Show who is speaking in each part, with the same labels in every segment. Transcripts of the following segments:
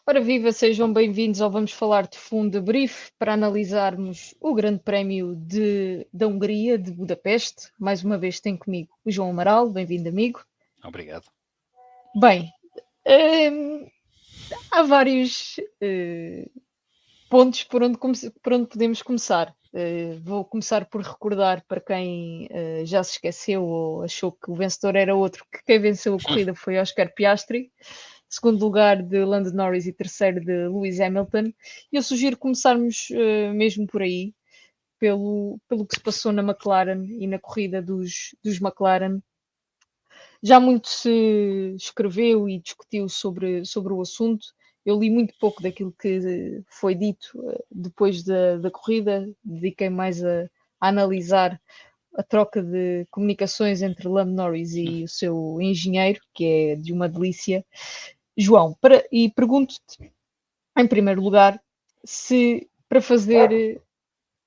Speaker 1: Ora viva, sejam bem-vindos ao Vamos Falar de Fundo de Brief para analisarmos o Grande Prémio da Hungria, de Budapeste. Mais uma vez tem comigo o João Amaral, bem-vindo amigo.
Speaker 2: Obrigado.
Speaker 1: Bem, há vários pontos por onde podemos começar. Vou começar por recordar para quem já se esqueceu ou achou que o vencedor era outro, que quem venceu a corrida foi Oscar Piastri, segundo lugar de Lando Norris e terceiro de Lewis Hamilton. Eu sugiro começarmos mesmo por aí, pelo que se passou na McLaren e na corrida dos McLaren. Já muito se escreveu e discutiu sobre o assunto. Eu li muito pouco daquilo que foi dito depois da corrida, dediquei mais a analisar a troca de comunicações entre Lando Norris e o seu engenheiro, que é de uma delícia. João, e pergunto-te, em primeiro lugar, se para fazer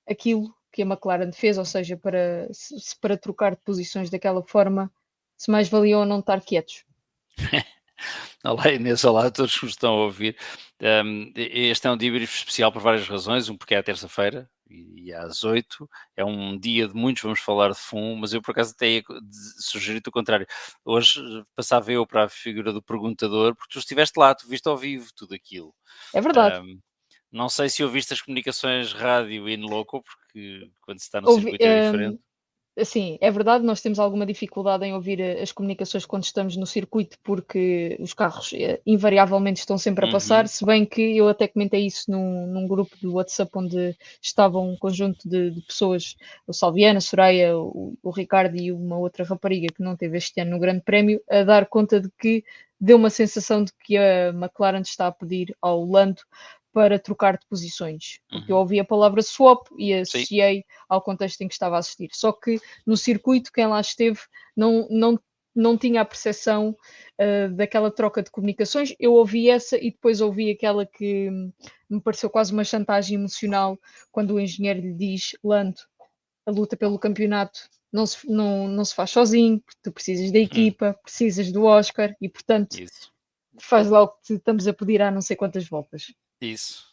Speaker 1: aquilo que a McLaren fez, ou seja, para trocar de posições daquela forma, se mais valia ou não estar quietos.
Speaker 2: Olá Inês, olá a todos que nos estão a ouvir. Este é um debrief especial por várias razões, porque é à terça-feira e às 8, é um dia de muitos, vamos falar de fumo, mas eu por acaso até ia sugerir-te o contrário. Hoje passava eu para a figura do perguntador, porque tu estiveste lá, tu viste ao vivo tudo aquilo.
Speaker 1: É verdade.
Speaker 2: Não sei se ouviste as comunicações rádio in loco, porque quando se está no
Speaker 1: Ouvi,
Speaker 2: circuito é diferente.
Speaker 1: Sim, é verdade, nós temos alguma dificuldade em ouvir as comunicações quando estamos no circuito, porque os carros invariavelmente estão sempre a passar, se bem que eu até comentei isso num grupo do WhatsApp onde estavam um conjunto de pessoas, o Salviana, a Soraya, o Ricardo e uma outra rapariga que não teve este ano no Grande Prémio, a dar conta de que deu uma sensação de que a McLaren está a pedir ao Lando para trocar de posições, porque eu ouvi a palavra swap e associei ao contexto em que estava a assistir. Só que no circuito, quem lá esteve não tinha a percepção daquela troca de comunicações. Eu ouvi essa e depois ouvi aquela que me pareceu quase uma chantagem emocional, quando o engenheiro lhe diz: Lando, a luta pelo campeonato não se faz sozinho, tu precisas da equipa, precisas do Oscar e, portanto, faz lá o que estamos a pedir há não sei quantas voltas.
Speaker 2: Isso.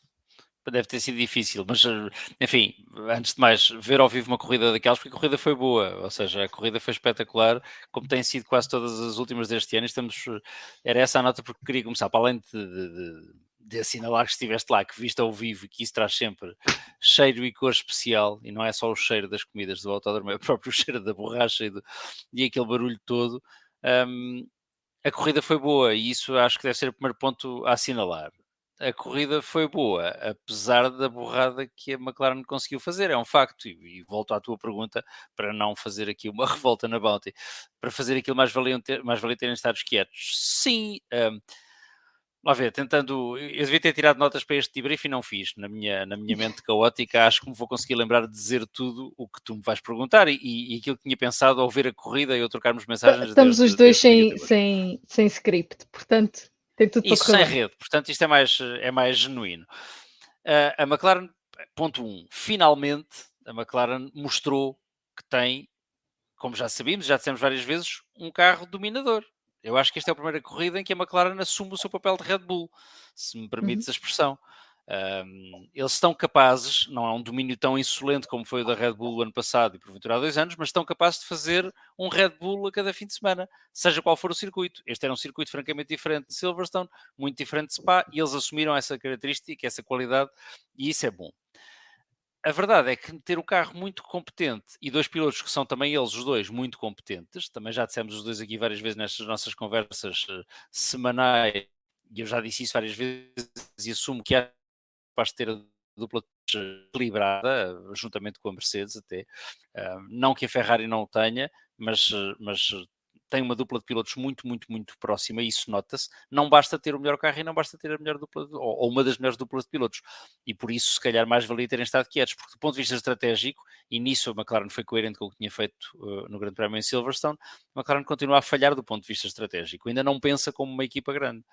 Speaker 2: Deve ter sido difícil, mas enfim, antes de mais, ver ao vivo uma corrida daquelas, porque a corrida foi boa, ou seja, a corrida foi espetacular, como tem sido quase todas as últimas deste ano. Era essa a nota, porque queria começar, para além de assinalar que estiveste lá, que viste ao vivo e que isso traz sempre cheiro e cor especial, e não é só o cheiro das comidas do autódromo, é o próprio cheiro da borracha e aquele barulho todo. A corrida foi boa e isso acho que deve ser o primeiro ponto a assinalar. A corrida foi boa, apesar da borrada que a McLaren conseguiu fazer, é um facto. E volto à tua pergunta, para não fazer aqui uma revolta na Bounty, para fazer aquilo mais valia terem estado quietos. Sim, lá ver, eu devia ter tirado notas para este debrief e não fiz, na minha mente caótica, acho que me vou conseguir lembrar de dizer tudo o que tu me vais perguntar e aquilo que tinha pensado ao ver a corrida e ao trocarmos mensagens
Speaker 1: Estamos os dois
Speaker 2: desde o dia anterior.
Speaker 1: sem script, portanto, tem tudo para
Speaker 2: Isso
Speaker 1: correr
Speaker 2: sem
Speaker 1: bem.
Speaker 2: rede, portanto isto é mais genuíno. A McLaren, ponto 1, finalmente a McLaren mostrou que tem, como já sabíamos, já dissemos várias vezes, um carro dominador. Eu acho que esta é a primeira corrida em que a McLaren assume o seu papel de Red Bull, se me
Speaker 1: Uhum.
Speaker 2: permites a expressão. Eles estão capazes, não é um domínio tão insolente como foi o da Red Bull o ano passado e porventura há 2 anos, mas estão capazes de fazer um Red Bull a cada fim de semana, seja qual for o circuito. Este era um circuito francamente diferente de Silverstone, muito diferente de Spa, e eles assumiram essa característica, essa qualidade, e isso é bom. A verdade é que ter o carro muito competente e 2 pilotos que são também eles os dois muito competentes, também já dissemos os dois aqui várias vezes nestas nossas conversas semanais, e eu já disse isso várias vezes e assumo que é capaz de ter a dupla equilibrada, juntamente com a Mercedes até. Não que a Ferrari não o tenha, mas tem uma dupla de pilotos muito, muito, muito próxima, e isso nota-se. Não basta ter o melhor carro e não basta ter a melhor dupla, ou uma das melhores duplas de pilotos. E por isso, se calhar, mais valia terem estado quietos, porque do ponto de vista estratégico, e nisso a McLaren foi coerente com o que tinha feito no Grande Prémio em Silverstone, a McLaren continua a falhar do ponto de vista estratégico. Ainda não pensa como uma equipa grande.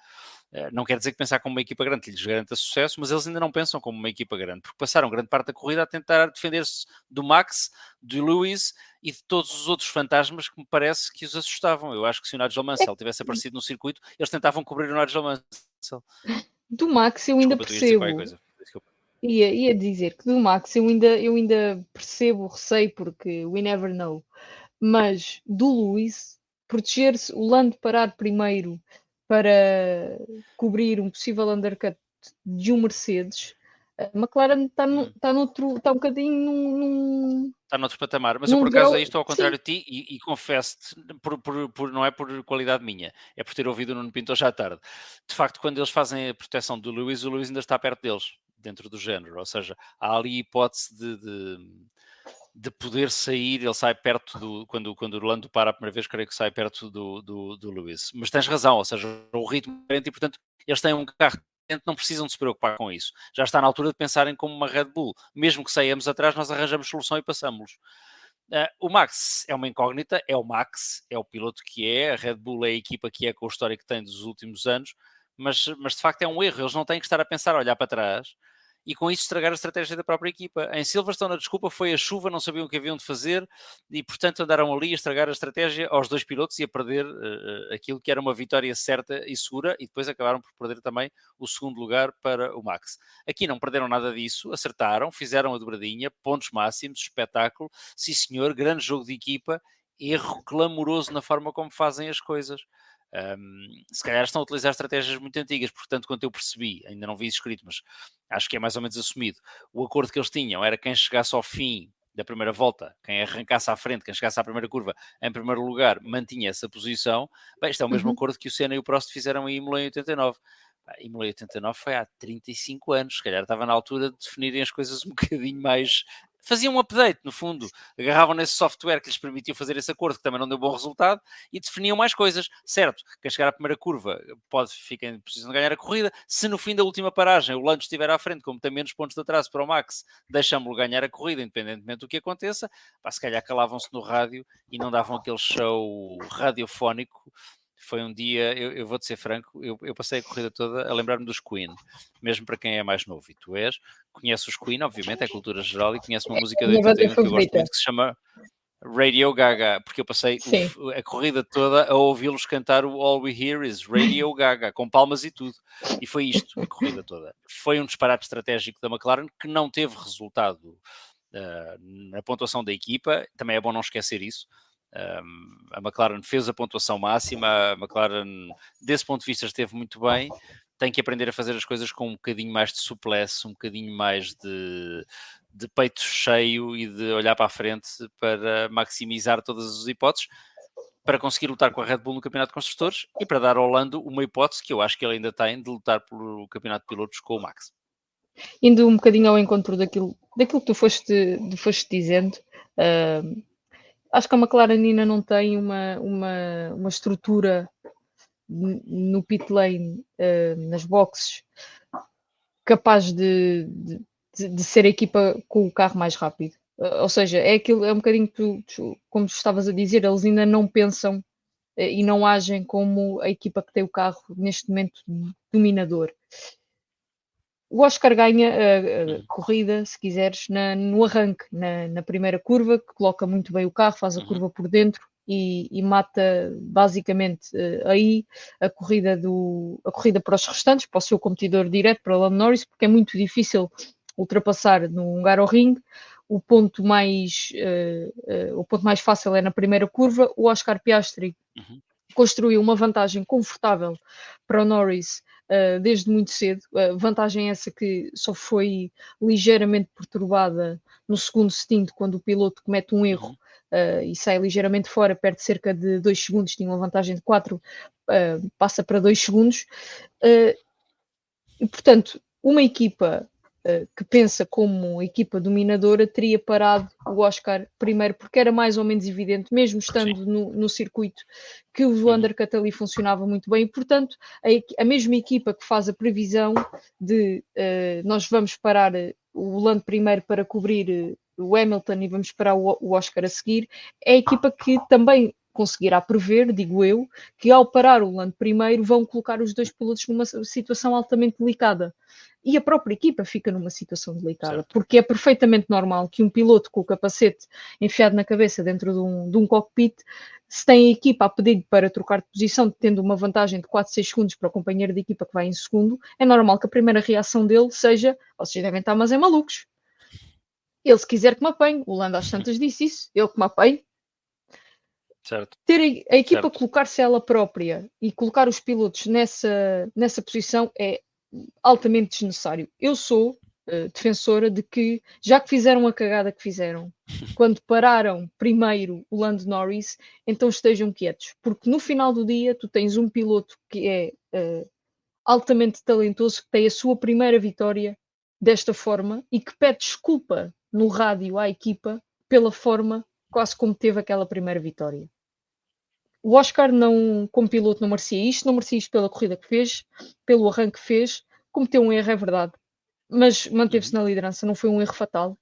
Speaker 2: Não quer dizer que pensar como uma equipa grande lhes garanta sucesso, mas eles ainda não pensam como uma equipa grande, porque passaram grande parte da corrida a tentar defender-se do Max, do Lewis e de todos os outros fantasmas que me parece que os assustavam. Eu acho que se o Nigel Mansell tivesse aparecido no circuito, eles tentavam cobrir o Nigel Mansell.
Speaker 1: Do Max eu ainda percebo. Ia dizer que do Max eu ainda percebo o receio, porque we never know. Mas do Lewis, proteger-se, o Lando parar primeiro para cobrir um possível undercut de um Mercedes, a McLaren está um bocadinho num
Speaker 2: está noutro patamar, mas eu por acaso estou ao contrário de ti e confesso-te, não é por qualidade minha, é por ter ouvido o Nuno Pinto hoje à tarde. De facto, quando eles fazem a proteção do Lewis, o Lewis ainda está perto deles, dentro do género, ou seja, há ali hipótese de poder sair, ele sai perto quando o Lando para a primeira vez, creio que sai perto do Lewis. Mas tens razão, ou seja, o ritmo é diferente e, portanto, eles têm um carro não precisam de se preocupar com isso. Já está na altura de pensarem como uma Red Bull. Mesmo que saiamos atrás, nós arranjamos solução e passamos. O Max é uma incógnita, é o Max, é o piloto que é, a Red Bull é a equipa que é com a história que tem dos últimos anos, mas de facto é um erro. Eles não têm que estar a pensar, a olhar para trás e com isso estragar a estratégia da própria equipa. Em Silverstone a desculpa foi a chuva, não sabiam o que haviam de fazer e portanto andaram ali a estragar a estratégia aos dois pilotos e a perder aquilo que era uma vitória certa e segura, e depois acabaram por perder também o segundo lugar para o Max. Aqui não perderam nada disso, acertaram, fizeram a dobradinha, pontos máximos, espetáculo, sim senhor, grande jogo de equipa, erro clamoroso na forma como fazem as coisas. Se calhar estão a utilizar estratégias muito antigas, portanto, quanto eu percebi, ainda não vi isso escrito, mas acho que é mais ou menos assumido. O acordo que eles tinham era quem chegasse ao fim da primeira volta, quem arrancasse à frente, quem chegasse à primeira curva em primeiro lugar, mantinha essa posição. Bem, isto é o mesmo acordo que o Senna e o Prost fizeram em Imola em 89. Imola em 89 foi há 35 anos, se calhar estava na altura de definirem as coisas um bocadinho mais... Faziam um update, no fundo, agarravam nesse software que lhes permitia fazer esse acordo, que também não deu bom resultado, e definiam mais coisas. Certo, quem chegar à primeira curva pode ficar em posição de ganhar a corrida. Se no fim da última paragem o Lando estiver à frente, como tem menos pontos de atraso para o Max, deixam-lo ganhar a corrida, independentemente do que aconteça, se calhar calavam-se no rádio e não davam aquele show radiofónico. Foi um dia, eu vou-te ser franco, eu passei a corrida toda a lembrar-me dos Queen, mesmo para quem é mais novo, e tu conheces os Queen, obviamente, é cultura geral, e conheces uma música de 81 que eu gosto muito, que se chama Radio Gaga, porque eu passei a corrida toda a ouvi-los cantar o All We Hear Is Radio Gaga, com palmas e tudo, e foi isto, a corrida toda. Foi um disparate estratégico da McLaren que não teve resultado na pontuação da equipa, também é bom não esquecer isso. A McLaren fez a pontuação máxima, a McLaren desse ponto de vista esteve muito bem, tem que aprender a fazer as coisas com um bocadinho mais de suplesse, um bocadinho mais de peito cheio e de olhar para a frente para maximizar todas as hipóteses, para conseguir lutar com a Red Bull no Campeonato de Construtores e para dar ao Lando uma hipótese que eu acho que ele ainda tem de lutar pelo Campeonato de Pilotos com o Max.
Speaker 1: Indo um bocadinho ao encontro daquilo que tu foste dizendo, acho que a McLaren ainda não tem uma estrutura no pit lane, nas boxes, capaz de ser a equipa com o carro mais rápido. Ou seja, é um bocadinho como tu estavas a dizer, eles ainda não pensam e não agem como a equipa que tem o carro neste momento dominador. O Oscar ganha a corrida, se quiseres, no arranque, na primeira curva, que coloca muito bem o carro, faz a curva por dentro e mata basicamente aí a corrida para os restantes, para o seu competidor direto, para o Lando Norris, porque é muito difícil ultrapassar no Hungaroring. O ponto mais fácil é na primeira curva. O Oscar Piastri construiu uma vantagem confortável para o Norris desde muito cedo. Vantagem essa que só foi ligeiramente perturbada no segundo stint, quando o piloto comete um erro e sai ligeiramente fora, perde cerca de 2 segundos, tinha uma vantagem de 4, passa para 2 segundos. E, portanto, uma equipa que pensa como equipa dominadora teria parado o Oscar primeiro, porque era mais ou menos evidente, mesmo estando no circuito, que o undercut ali funcionava muito bem, e portanto a mesma equipa que faz a previsão de nós vamos parar o Lando primeiro para cobrir o Hamilton e vamos parar o Oscar a seguir, é a equipa que também conseguirá prever, digo eu, que ao parar o Lando primeiro vão colocar os dois pilotos numa situação altamente delicada. E a própria equipa fica numa situação delicada,
Speaker 2: Certo.
Speaker 1: porque é perfeitamente normal que um piloto com o capacete enfiado na cabeça dentro de um cockpit, se tem a equipa a pedir para trocar de posição, tendo uma vantagem de 4, 6 segundos para o companheiro de equipa que vai em segundo, é normal que a primeira reação dele seja: vocês devem estar mas é malucos. Ele, se quiser que me apanhe, o Lando às tantas disse isso, ele que me apanhe.
Speaker 2: Certo.
Speaker 1: Ter a equipa
Speaker 2: Certo.
Speaker 1: colocar-se ela própria e colocar os pilotos nessa posição é altamente desnecessário. Eu sou defensora de que, já que fizeram a cagada que fizeram, quando pararam primeiro o Lando Norris, então estejam quietos, porque no final do dia tu tens um piloto que é altamente talentoso, que tem a sua primeira vitória desta forma e que pede desculpa no rádio à equipa pela forma quase como teve aquela primeira vitória. O Oscar, não, como piloto, não merecia isto pela corrida que fez, pelo arranque que fez, cometeu um erro, é verdade, mas manteve-se na liderança, não foi um erro fatal,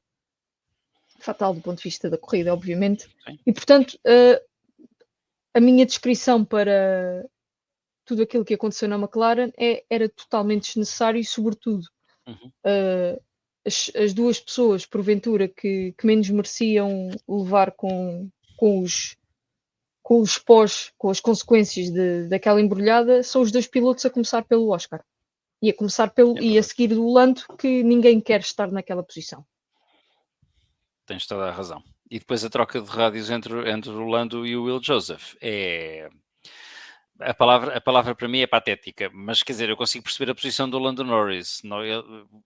Speaker 1: fatal do ponto de vista da corrida, obviamente,
Speaker 2: Sim.
Speaker 1: e portanto a minha descrição para tudo aquilo que aconteceu na McLaren era totalmente desnecessário e sobretudo as duas pessoas, porventura, que menos mereciam levar com os com as consequências daquela embrulhada, são os dois pilotos, a começar pelo Oscar. E a começar e a seguir do Lando, que ninguém quer estar naquela posição.
Speaker 2: Tens toda a razão. E depois a troca de rádios entre o Lando e o Will Joseph é... A palavra para mim é patética, mas quer dizer, eu consigo perceber a posição do Lando Norris.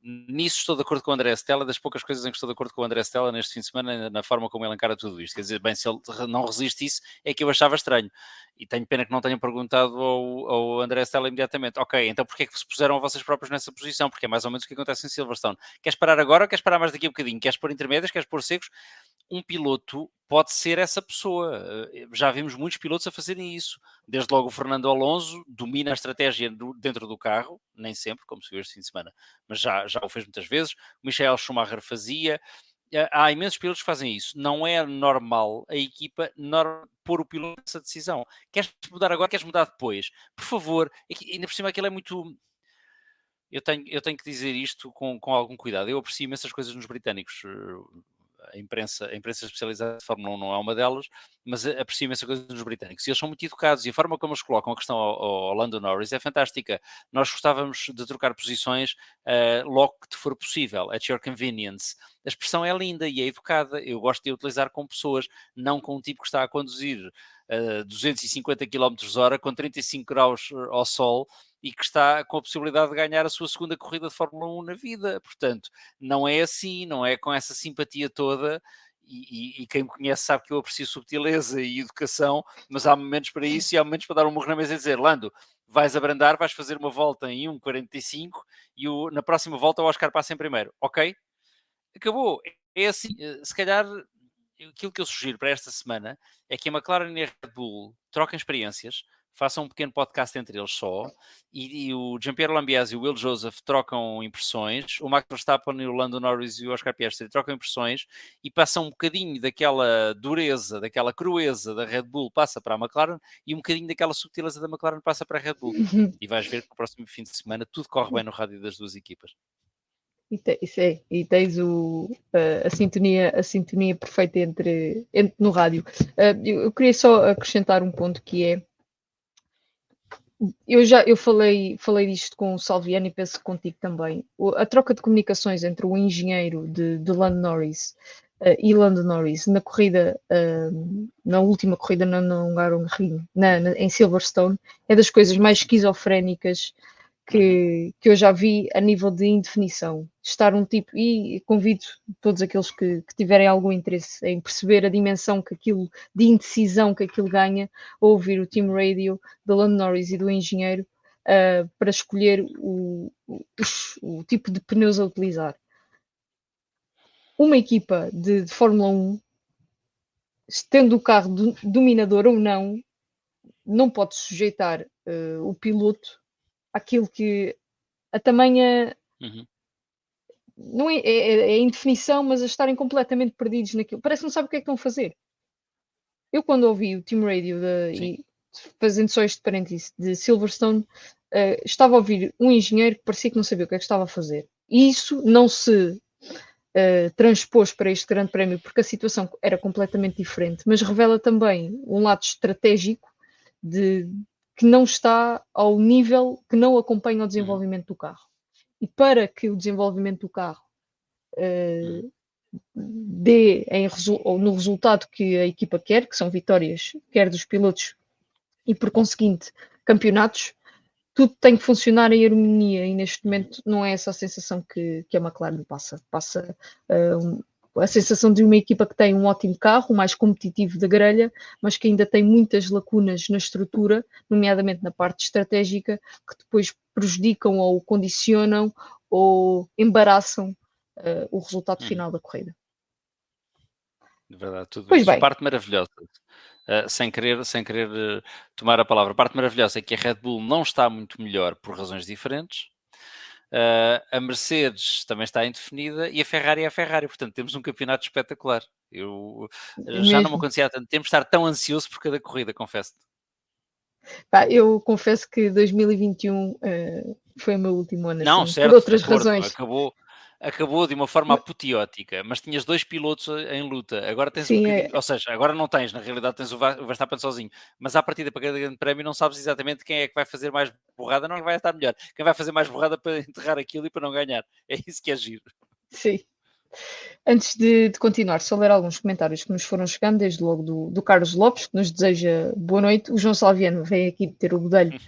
Speaker 2: Nisso estou de acordo com o André Stella, das poucas coisas em que estou de acordo com o André Stella neste fim de semana, na forma como ele encara tudo isto. Quer dizer, bem, se ele não resiste isso, é que eu achava estranho. E tenho pena que não tenham perguntado ao André Stella imediatamente: ok, então porquê é que se puseram a vocês próprios nessa posição? Porque é mais ou menos o que acontece em Silverstone. Queres parar agora ou queres parar mais daqui a bocadinho? Queres pôr intermédios? Queres pôr secos? Um piloto pode ser essa pessoa. Já vimos muitos pilotos a fazerem isso. Desde logo o Fernando Alonso domina a estratégia dentro do carro, nem sempre, como se viu este fim de semana, mas já o fez muitas vezes. O Michael Schumacher fazia. Há imensos pilotos que fazem isso. Não é normal a equipa pôr o piloto nessa decisão. Queres mudar agora, queres mudar depois? Por favor, ainda por cima aquilo é muito... Eu tenho que dizer isto com algum cuidado. Eu aprecio imensas coisas nos britânicos. A imprensa especializada de Fórmula 1 não é uma delas, mas aprecio imensa coisa nos britânicos. E eles são muito educados e a forma como eles colocam a questão ao Lando Norris é fantástica. Nós gostávamos de trocar posições logo que te for possível, at your convenience. A expressão é linda e é educada. Eu gosto de a utilizar com pessoas, não com um tipo que está a conduzir 250 km/h com 35 graus ao sol e que está com a possibilidade de ganhar a sua segunda corrida de Fórmula 1 na vida. Portanto, não é assim, não é com essa simpatia toda, e quem me conhece sabe que eu aprecio subtileza e educação, mas há momentos para isso e há momentos para dar um murro na mesa e dizer: Lando, vais abrandar, vais fazer uma volta em 1,45 e na próxima volta o Oscar passa em primeiro. Ok? Acabou. É assim, se calhar aquilo que eu sugiro para esta semana é que a McLaren e a Red Bull troquem experiências, façam um pequeno podcast entre eles só, e o Gianpiero Lambiase e o Will Joseph trocam impressões, o Max Verstappen e o Lando Norris e o Oscar Piastri trocam impressões e passam um bocadinho daquela dureza, daquela crueza da Red Bull passa para a McLaren e um bocadinho daquela subtileza da McLaren passa para a Red Bull. E vais ver que no próximo fim de semana tudo corre bem no rádio das duas equipas.
Speaker 1: E tens a sintonia perfeita entre no rádio. Eu queria só acrescentar um ponto que é, eu falei disto com o Salviano e penso contigo também. A troca de comunicações entre o engenheiro de Lando Norris e Lando Norris na corrida, na última corrida na Hungaroring, em Silverstone, é das coisas mais esquizofrénicas que eu já vi a nível de indefinição. Estar um tipo, e convido todos aqueles que tiverem algum interesse em perceber a dimensão que aquilo, de indecisão que aquilo ganha, a ouvir o team radio do Lando Norris e do engenheiro para escolher o tipo de pneus a utilizar. Uma equipa de Fórmula 1, tendo o carro dominador ou não pode sujeitar o piloto àquilo que a tamanha não é indefinição, mas a estarem completamente perdidos naquilo. Parece que não sabem o que é que estão a fazer. eu quando ouvi o Team Radio e fazendo só este parênteses de Silverstone, estava a ouvir um engenheiro que parecia que não sabia o que é que estava a fazer. E isso não se transpôs para este grande prémio porque a situação era completamente diferente, mas revela também um lado estratégico de que não está ao nível, que não acompanha o desenvolvimento do carro. E para que o desenvolvimento do carro dê no resultado que a equipa quer, que são vitórias, quer dos pilotos e por conseguinte campeonatos, tudo tem que funcionar em harmonia e neste momento não é essa a sensação que a McLaren passa. Passa a sensação de uma equipa que tem um ótimo carro, o mais competitivo da grelha, mas que ainda tem muitas lacunas na estrutura, nomeadamente na parte estratégica, que depois prejudicam ou condicionam ou embaraçam o resultado final da corrida.
Speaker 2: De verdade, tudo
Speaker 1: Pois
Speaker 2: isso.
Speaker 1: bem.
Speaker 2: Parte maravilhosa, sem querer tomar a palavra, parte maravilhosa é que a Red Bull não está muito melhor por razões diferentes. A Mercedes também está indefinida e a Ferrari é a Ferrari, portanto temos um campeonato espetacular. Eu já não me acontecia há tanto tempo estar tão ansioso por cada corrida, confesso-te.
Speaker 1: Eu confesso que 2021 foi o meu último ano
Speaker 2: Não,
Speaker 1: assim, por
Speaker 2: certo, de
Speaker 1: outras
Speaker 2: acordo,
Speaker 1: razões.
Speaker 2: acabou de uma forma apoteótica, mas tinhas dois pilotos em luta, agora tens um
Speaker 1: Sim,
Speaker 2: bocadinho, ou seja, agora não tens, na realidade tens o Verstappen sozinho, mas à partida para cada grande prémio não sabes exatamente quem é que vai fazer mais borrada, não vai estar melhor, quem vai fazer mais borrada para enterrar aquilo e para não ganhar, é isso que é giro.
Speaker 1: sim. Antes de continuar, só ler alguns comentários que nos foram chegando, desde logo do Carlos Lopes, que nos deseja boa noite. O João Salviano vem aqui ter o bodelho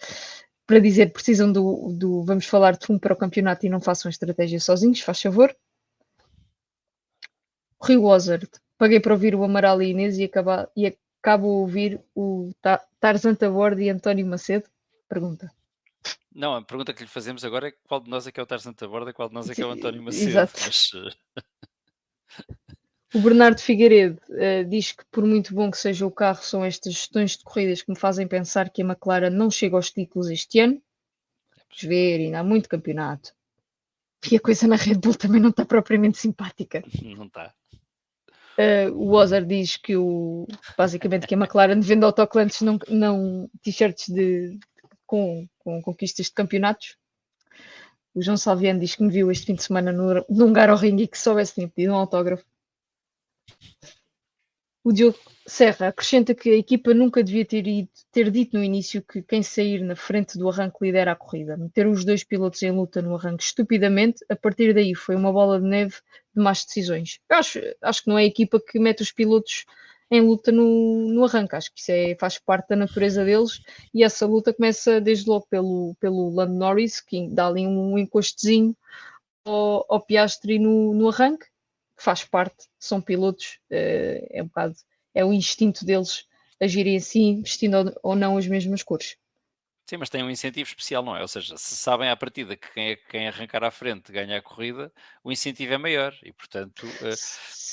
Speaker 1: para dizer que precisam do vamos falar de fumo para o campeonato e não façam estratégia sozinhos, faz favor. Rio Wozard, paguei para ouvir o Amaral e Inês e acabo a ouvir o Tarzan Taborda e António Macedo? Pergunta.
Speaker 2: Não, a pergunta que lhe fazemos agora é qual de nós é que é o Tarzan Taborda e qual de nós é que é o António Macedo,
Speaker 1: Exato.
Speaker 2: mas...
Speaker 1: O Bernardo Figueiredo diz que, por muito bom que seja o carro, são estas gestões de corridas que me fazem pensar que a McLaren não chega aos títulos este ano. Vamos ver, ainda há muito campeonato. E a coisa na Red Bull também não está propriamente simpática.
Speaker 2: Não está.
Speaker 1: O Ozar diz que basicamente que a McLaren vende autocolantes, não t-shirts com conquistas de campeonatos. O João Salviano diz que me viu este fim de semana num Ring e que soubesse tinha pedido um autógrafo. O Diogo Serra acrescenta que a equipa nunca devia ter dito no início que quem sair na frente do arranque lidera a corrida. Meter os dois pilotos em luta no arranque estupidamente, a partir daí foi uma bola de neve de más decisões. Eu acho que não é a equipa que mete os pilotos em luta no arranque. Acho que isso faz parte da natureza deles e essa luta começa desde logo pelo Lando Norris, que dá ali um encostezinho ao Piastri no arranque, que faz parte, são pilotos, é um bocado, é o instinto deles agirem assim, vestindo ou não as mesmas cores.
Speaker 2: Sim, mas tem um incentivo especial, não é? Ou seja, se sabem à partida que quem arrancar à frente ganha a corrida, o incentivo é maior e, portanto,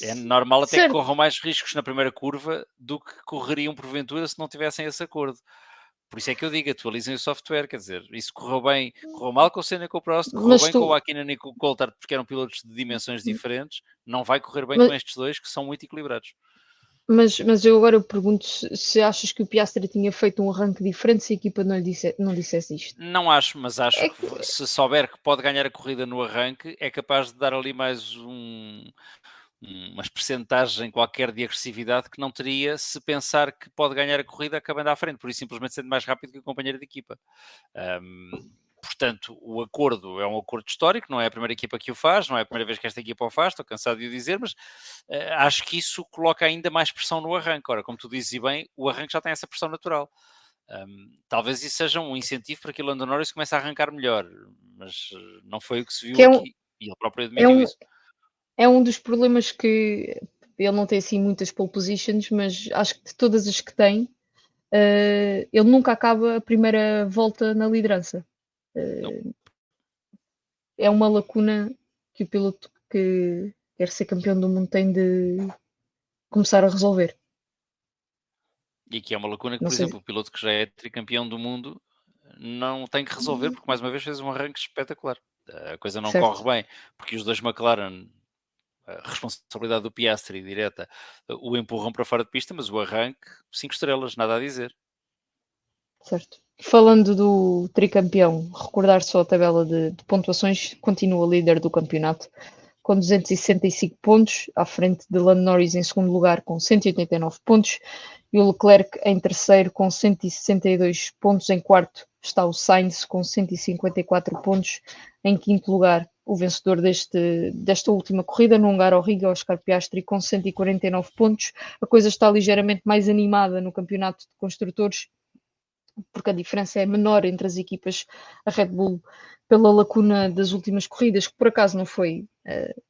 Speaker 2: é normal até que
Speaker 1: Certo.
Speaker 2: corram mais riscos na primeira curva do que correriam porventura se não tivessem esse acordo. Por isso é que eu digo, atualizem o software, quer dizer, isso correu bem, correu mal com o Senna e com o Prost, correu
Speaker 1: Mas
Speaker 2: bem com o
Speaker 1: tu,
Speaker 2: Hakkinen e com o Coulthard, porque eram pilotos de dimensões diferentes, não vai correr bem com
Speaker 1: mas,
Speaker 2: estes dois que são muito equilibrados.
Speaker 1: mas eu agora pergunto se achas que o Piastri tinha feito um arranque diferente se a equipa não dissesse isto.
Speaker 2: Não acho, mas acho
Speaker 1: É
Speaker 2: que
Speaker 1: que,
Speaker 2: se souber que pode ganhar a corrida no arranque, é capaz de dar ali mais umas percentagem qualquer de agressividade que não teria se pensar que pode ganhar a corrida acabando à frente, por isso simplesmente sendo mais rápido que o companheiro de equipa. Portanto, o acordo é um acordo histórico, não é a primeira equipa que o faz, não é a primeira vez que esta equipa o faz, estou cansado de o dizer, mas acho que isso coloca ainda mais pressão no arranque. Ora, como tu dizes bem, o arranque já tem essa pressão natural. Talvez isso seja um incentivo para que o Lando Norris comece a arrancar melhor, mas não foi o que se viu
Speaker 1: que
Speaker 2: aqui, e ele próprio
Speaker 1: é
Speaker 2: admitiu
Speaker 1: um,
Speaker 2: isso.
Speaker 1: é um dos problemas que ele não tem assim muitas pole positions, mas acho que de todas as que tem, ele nunca acaba a primeira volta na liderança.
Speaker 2: Não.
Speaker 1: É uma lacuna que o piloto que quer ser campeão do mundo tem de começar a resolver.
Speaker 2: E aqui é uma lacuna que,
Speaker 1: Não
Speaker 2: por
Speaker 1: sei.
Speaker 2: exemplo, o piloto que já é tricampeão do mundo não tem que resolver, porque mais uma vez fez um arranque espetacular. A coisa não corre
Speaker 1: Certo.
Speaker 2: bem, porque os dois McLaren a responsabilidade do Piastri direta o empurram para fora de pista, mas o arranque, 5 estrelas, nada a dizer.
Speaker 1: Certo. Falando do tricampeão, recordar só a tabela de pontuações, continua líder do campeonato com 265 pontos, à frente de Lando Norris em segundo lugar com 189 pontos e o Leclerc em terceiro com 162 pontos. Em quarto está o Sainz com 154 pontos. Em quinto lugar, o vencedor desta última corrida no Hungaroring, Oscar Piastri, com 149 pontos. A coisa está ligeiramente mais animada no campeonato de construtores, porque a diferença é menor entre as equipas. A Red Bull, pela lacuna das últimas corridas, que por acaso não foi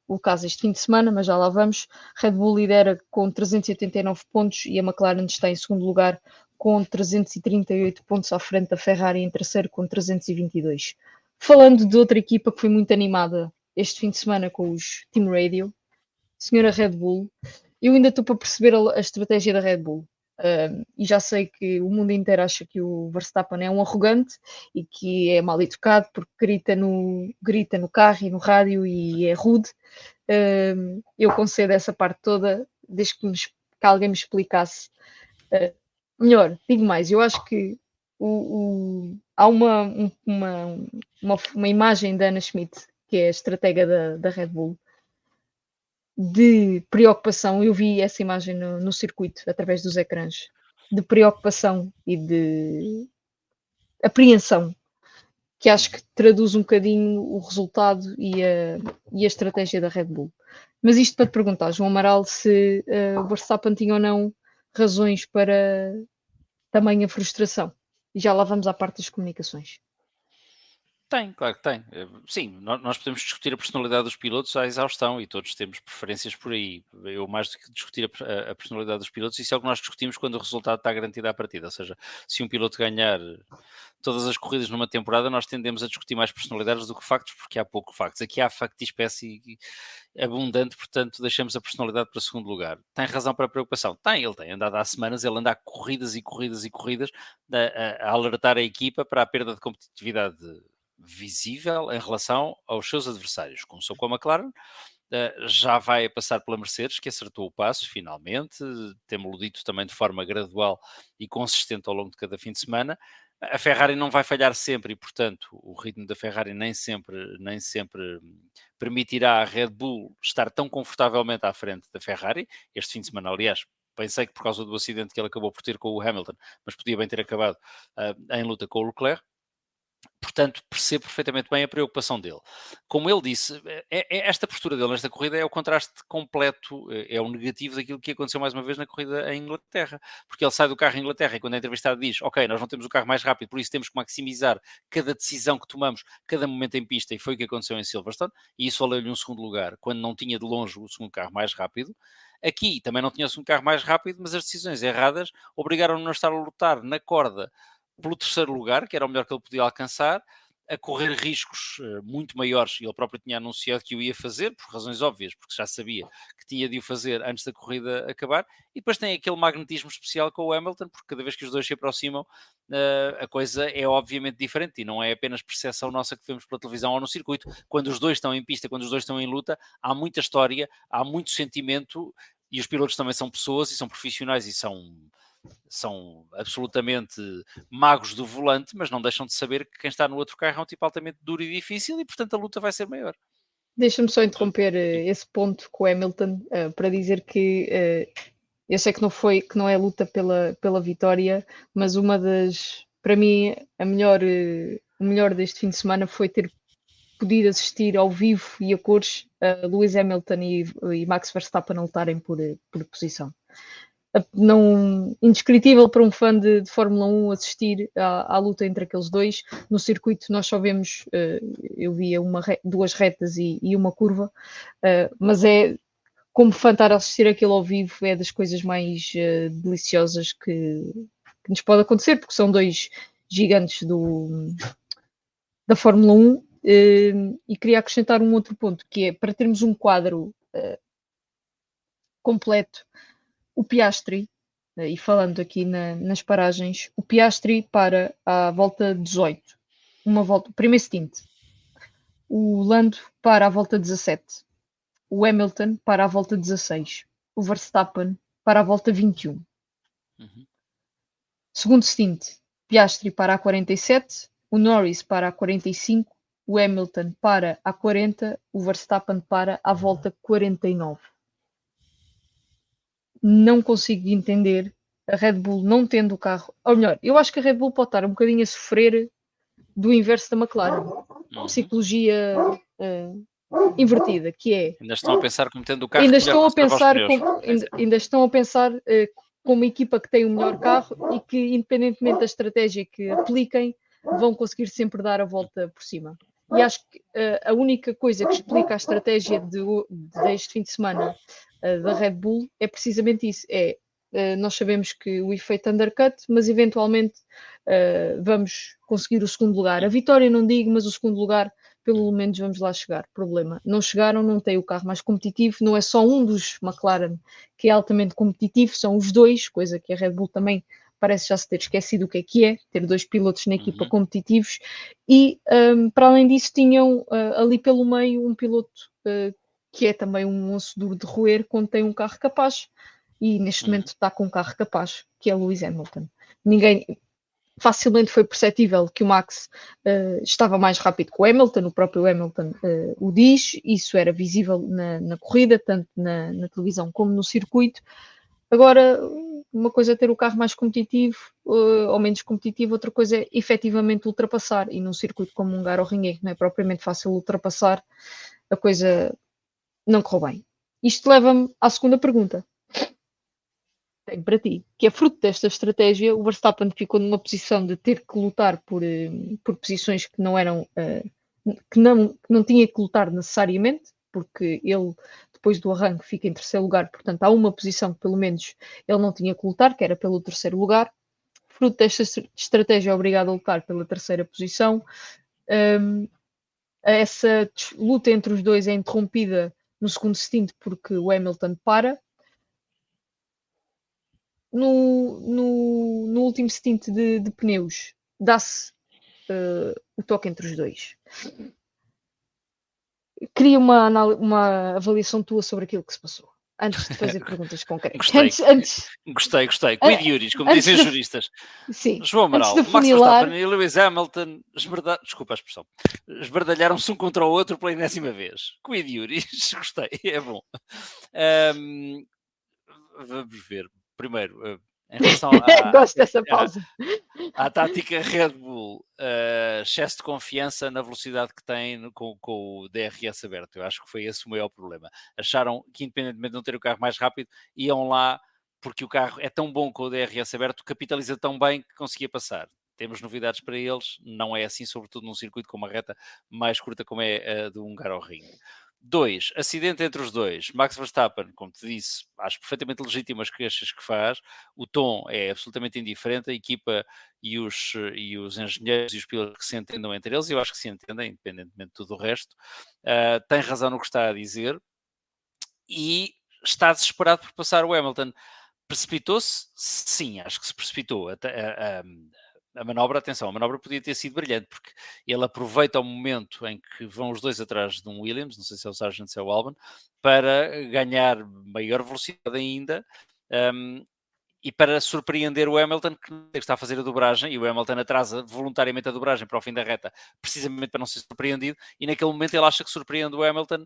Speaker 1: o caso este fim de semana, mas já lá vamos. Red Bull lidera com 389 pontos e a McLaren está em segundo lugar com 338 pontos, à frente da Ferrari em terceiro com 322. Falando de outra equipa que foi muito animada este fim de semana com os Team Radio, senhora Red Bull, eu ainda estou para perceber a estratégia da Red Bull. E já sei que o mundo inteiro acha que o Verstappen é um arrogante e que é mal educado porque grita no carro e no rádio e é rude. Eu concedo essa parte toda, desde que alguém me explicasse melhor. Digo mais, eu acho que há uma imagem da Anna Schmidt, que é a estratega da Red Bull, de preocupação. Eu vi essa imagem no circuito, através dos ecrãs, de preocupação e de apreensão, que acho que traduz um bocadinho o resultado e a estratégia da Red Bull. Mas isto para te perguntar, João Amaral, se o Verstappen tinha ou não razões para tamanha frustração. E já lá vamos à parte das comunicações.
Speaker 2: Tem, claro que tem. Sim, nós podemos discutir a personalidade dos pilotos à exaustão e todos temos preferências por aí. Eu, mais do que discutir a personalidade dos pilotos, isso é o que nós discutimos quando o resultado está garantido à partida. Ou seja, se um piloto ganhar todas as corridas numa temporada, nós tendemos a discutir mais personalidades do que factos, porque há pouco factos. Aqui há facto de espécie abundante, portanto deixamos a personalidade para segundo lugar. Tem razão para a preocupação? Ele tem andado há semanas, ele anda a corridas e corridas e corridas a alertar a equipa para a perda de competitividade visível em relação aos seus adversários. Começou com a McLaren, já vai passar pela Mercedes, que acertou o passo finalmente, temos-lo dito também de forma gradual e consistente ao longo de cada fim de semana. A Ferrari não vai falhar sempre e, portanto, o ritmo da Ferrari nem sempre permitirá à Red Bull estar tão confortavelmente à frente da Ferrari. Este fim de semana, aliás, pensei que por causa do acidente que ele acabou por ter com o Hamilton, mas podia bem ter acabado em luta com o Leclerc. Portanto, percebo perfeitamente bem a preocupação dele. Como ele disse, esta postura dele nesta corrida é o contraste completo, é o negativo daquilo que aconteceu mais uma vez na corrida em Inglaterra. Porque ele sai do carro em Inglaterra e quando é entrevistado diz, ok, nós não temos o carro mais rápido, por isso temos que maximizar cada decisão que tomamos, cada momento em pista, e foi o que aconteceu em Silverstone, e isso valeu-lhe um segundo lugar, quando não tinha de longe o segundo carro mais rápido. Aqui também não tinha o segundo carro mais rápido, mas as decisões erradas obrigaram-no a estar a lutar na corda pelo terceiro lugar, que era o melhor que ele podia alcançar, a correr riscos muito maiores, e ele próprio tinha anunciado que o ia fazer, por razões óbvias, porque já sabia que tinha de o fazer antes da corrida acabar, e depois tem aquele magnetismo especial com o Hamilton, porque cada vez que os dois se aproximam, a coisa é obviamente diferente, e não é apenas percepção nossa que vemos pela televisão ou no circuito. Quando os dois estão em pista, quando os dois estão em luta, há muita história, há muito sentimento, e os pilotos também são pessoas, e são profissionais, e são absolutamente magos do volante, mas não deixam de saber que quem está no outro carro é um tipo altamente duro e difícil e, portanto, a luta vai ser maior.
Speaker 1: Deixa-me só interromper esse ponto com o Hamilton para dizer que eu sei que não é a luta pela vitória, mas para mim, o melhor deste fim de semana foi ter podido assistir ao vivo e a cores Lewis Hamilton e Max Verstappen a lutarem por posição. Não, indescritível para um fã de Fórmula 1 assistir à luta entre aqueles dois. No circuito nós só vemos, eu via duas retas e uma curva, mas como fã estar a assistir aquilo ao vivo é das coisas mais deliciosas que nos pode acontecer, porque são dois gigantes da Fórmula 1. E queria acrescentar um outro ponto, que é para termos um quadro completo. O Piastri, e falando aqui nas paragens, o Piastri para à volta 18, primeiro stint. O Lando para à volta 17. o Hamilton para a volta 16, o Verstappen para a volta 21. Segundo stint, Piastri para a 47, o Norris para a 45, o Hamilton para a 40, o Verstappen para a volta 49. Não consigo entender a Red Bull não tendo o carro. Ou melhor, eu acho que a Red Bull pode estar um bocadinho a sofrer do inverso da McLaren. Psicologia invertida, que é...
Speaker 2: Ainda estão a pensar como tendo o carro
Speaker 1: ainda
Speaker 2: melhor
Speaker 1: estão a
Speaker 2: conserva os
Speaker 1: pensar
Speaker 2: pneus.
Speaker 1: ainda estão a pensar como uma equipa que tem o melhor carro e que, independentemente da estratégia que apliquem, vão conseguir sempre dar a volta por cima. E acho que a única coisa que explica a estratégia deste fim de semana da Red Bull é precisamente isso. Nós sabemos que o efeito undercut, mas eventualmente vamos conseguir o segundo lugar. A vitória não digo, mas o segundo lugar pelo menos vamos lá chegar. Problema, não chegaram, não têm o carro mais competitivo, não é só um dos McLaren que é altamente competitivo, são os dois, coisa que a Red Bull também parece já se ter esquecido o que é, ter dois pilotos na equipa competitivos, e para além disso tinham ali pelo meio um piloto que é também um osso duro de roer quando tem um carro capaz, e neste momento está com um carro capaz, que é Lewis Hamilton. Facilmente foi perceptível que o Max estava mais rápido que o Hamilton, o próprio Hamilton o diz, isso era visível na corrida, tanto na televisão como no circuito. Agora, uma coisa é ter o carro mais competitivo ou menos competitivo, outra coisa é efetivamente ultrapassar, e num circuito como um Hungaroring, que não é propriamente fácil ultrapassar, a coisa não correu bem. Isto leva-me à segunda pergunta. Tenho para ti, que é fruto desta estratégia, o Verstappen ficou numa posição de ter que lutar por posições que não eram, que não tinha que lutar necessariamente, porque ele, depois do arranque, fica em terceiro lugar, portanto há uma posição que pelo menos ele não tinha que lutar, que era pelo terceiro lugar. Fruto desta estratégia, é obrigado a lutar pela terceira posição. Essa luta entre os dois é interrompida no segundo stint porque o Hamilton para. No último stint de pneus, dá-se o toque entre os dois. Queria uma avaliação tua sobre aquilo que se passou, antes de fazer perguntas concretas.
Speaker 2: Gostei. Quid Iuris, como dizem os juristas.
Speaker 1: Sim.
Speaker 2: João Amaral, Max Verstappen e Lewis Hamilton desculpa a expressão, esbardalharam-se um contra o outro pela 10ª vez. Quid Iuris, gostei, é bom. Vamos ver. Primeiro, em relação
Speaker 1: Gosto dessa pausa.
Speaker 2: à tática Red Bull, excesso de confiança na velocidade que tem com o DRS aberto. Eu acho que foi esse o maior problema. Acharam que, independentemente de não ter o carro mais rápido, iam lá porque o carro é tão bom com o DRS aberto, capitaliza tão bem que conseguia passar. Temos novidades para eles, não é assim, sobretudo num circuito com uma reta mais curta como é a do Hungaroring. 2. Acidente entre os dois. Max Verstappen, como te disse, acho perfeitamente legítimo as queixas que faz. O tom é absolutamente indiferente. A equipa e os engenheiros e os pilotos que se entendam entre eles, eu acho que se entendem, independentemente de tudo o resto. Tem razão no que está a dizer. E está desesperado por passar o Hamilton. Precipitou-se? Sim, acho que se precipitou. A manobra, atenção, a manobra podia ter sido brilhante, porque ele aproveita o momento em que vão os dois atrás de um Williams, não sei se é o Sargent, se é o Albon, para ganhar maior velocidade ainda, e para surpreender o Hamilton, que está a fazer a dobragem, e o Hamilton atrasa voluntariamente a dobragem para o fim da reta, precisamente para não ser surpreendido, e naquele momento ele acha que surpreende o Hamilton,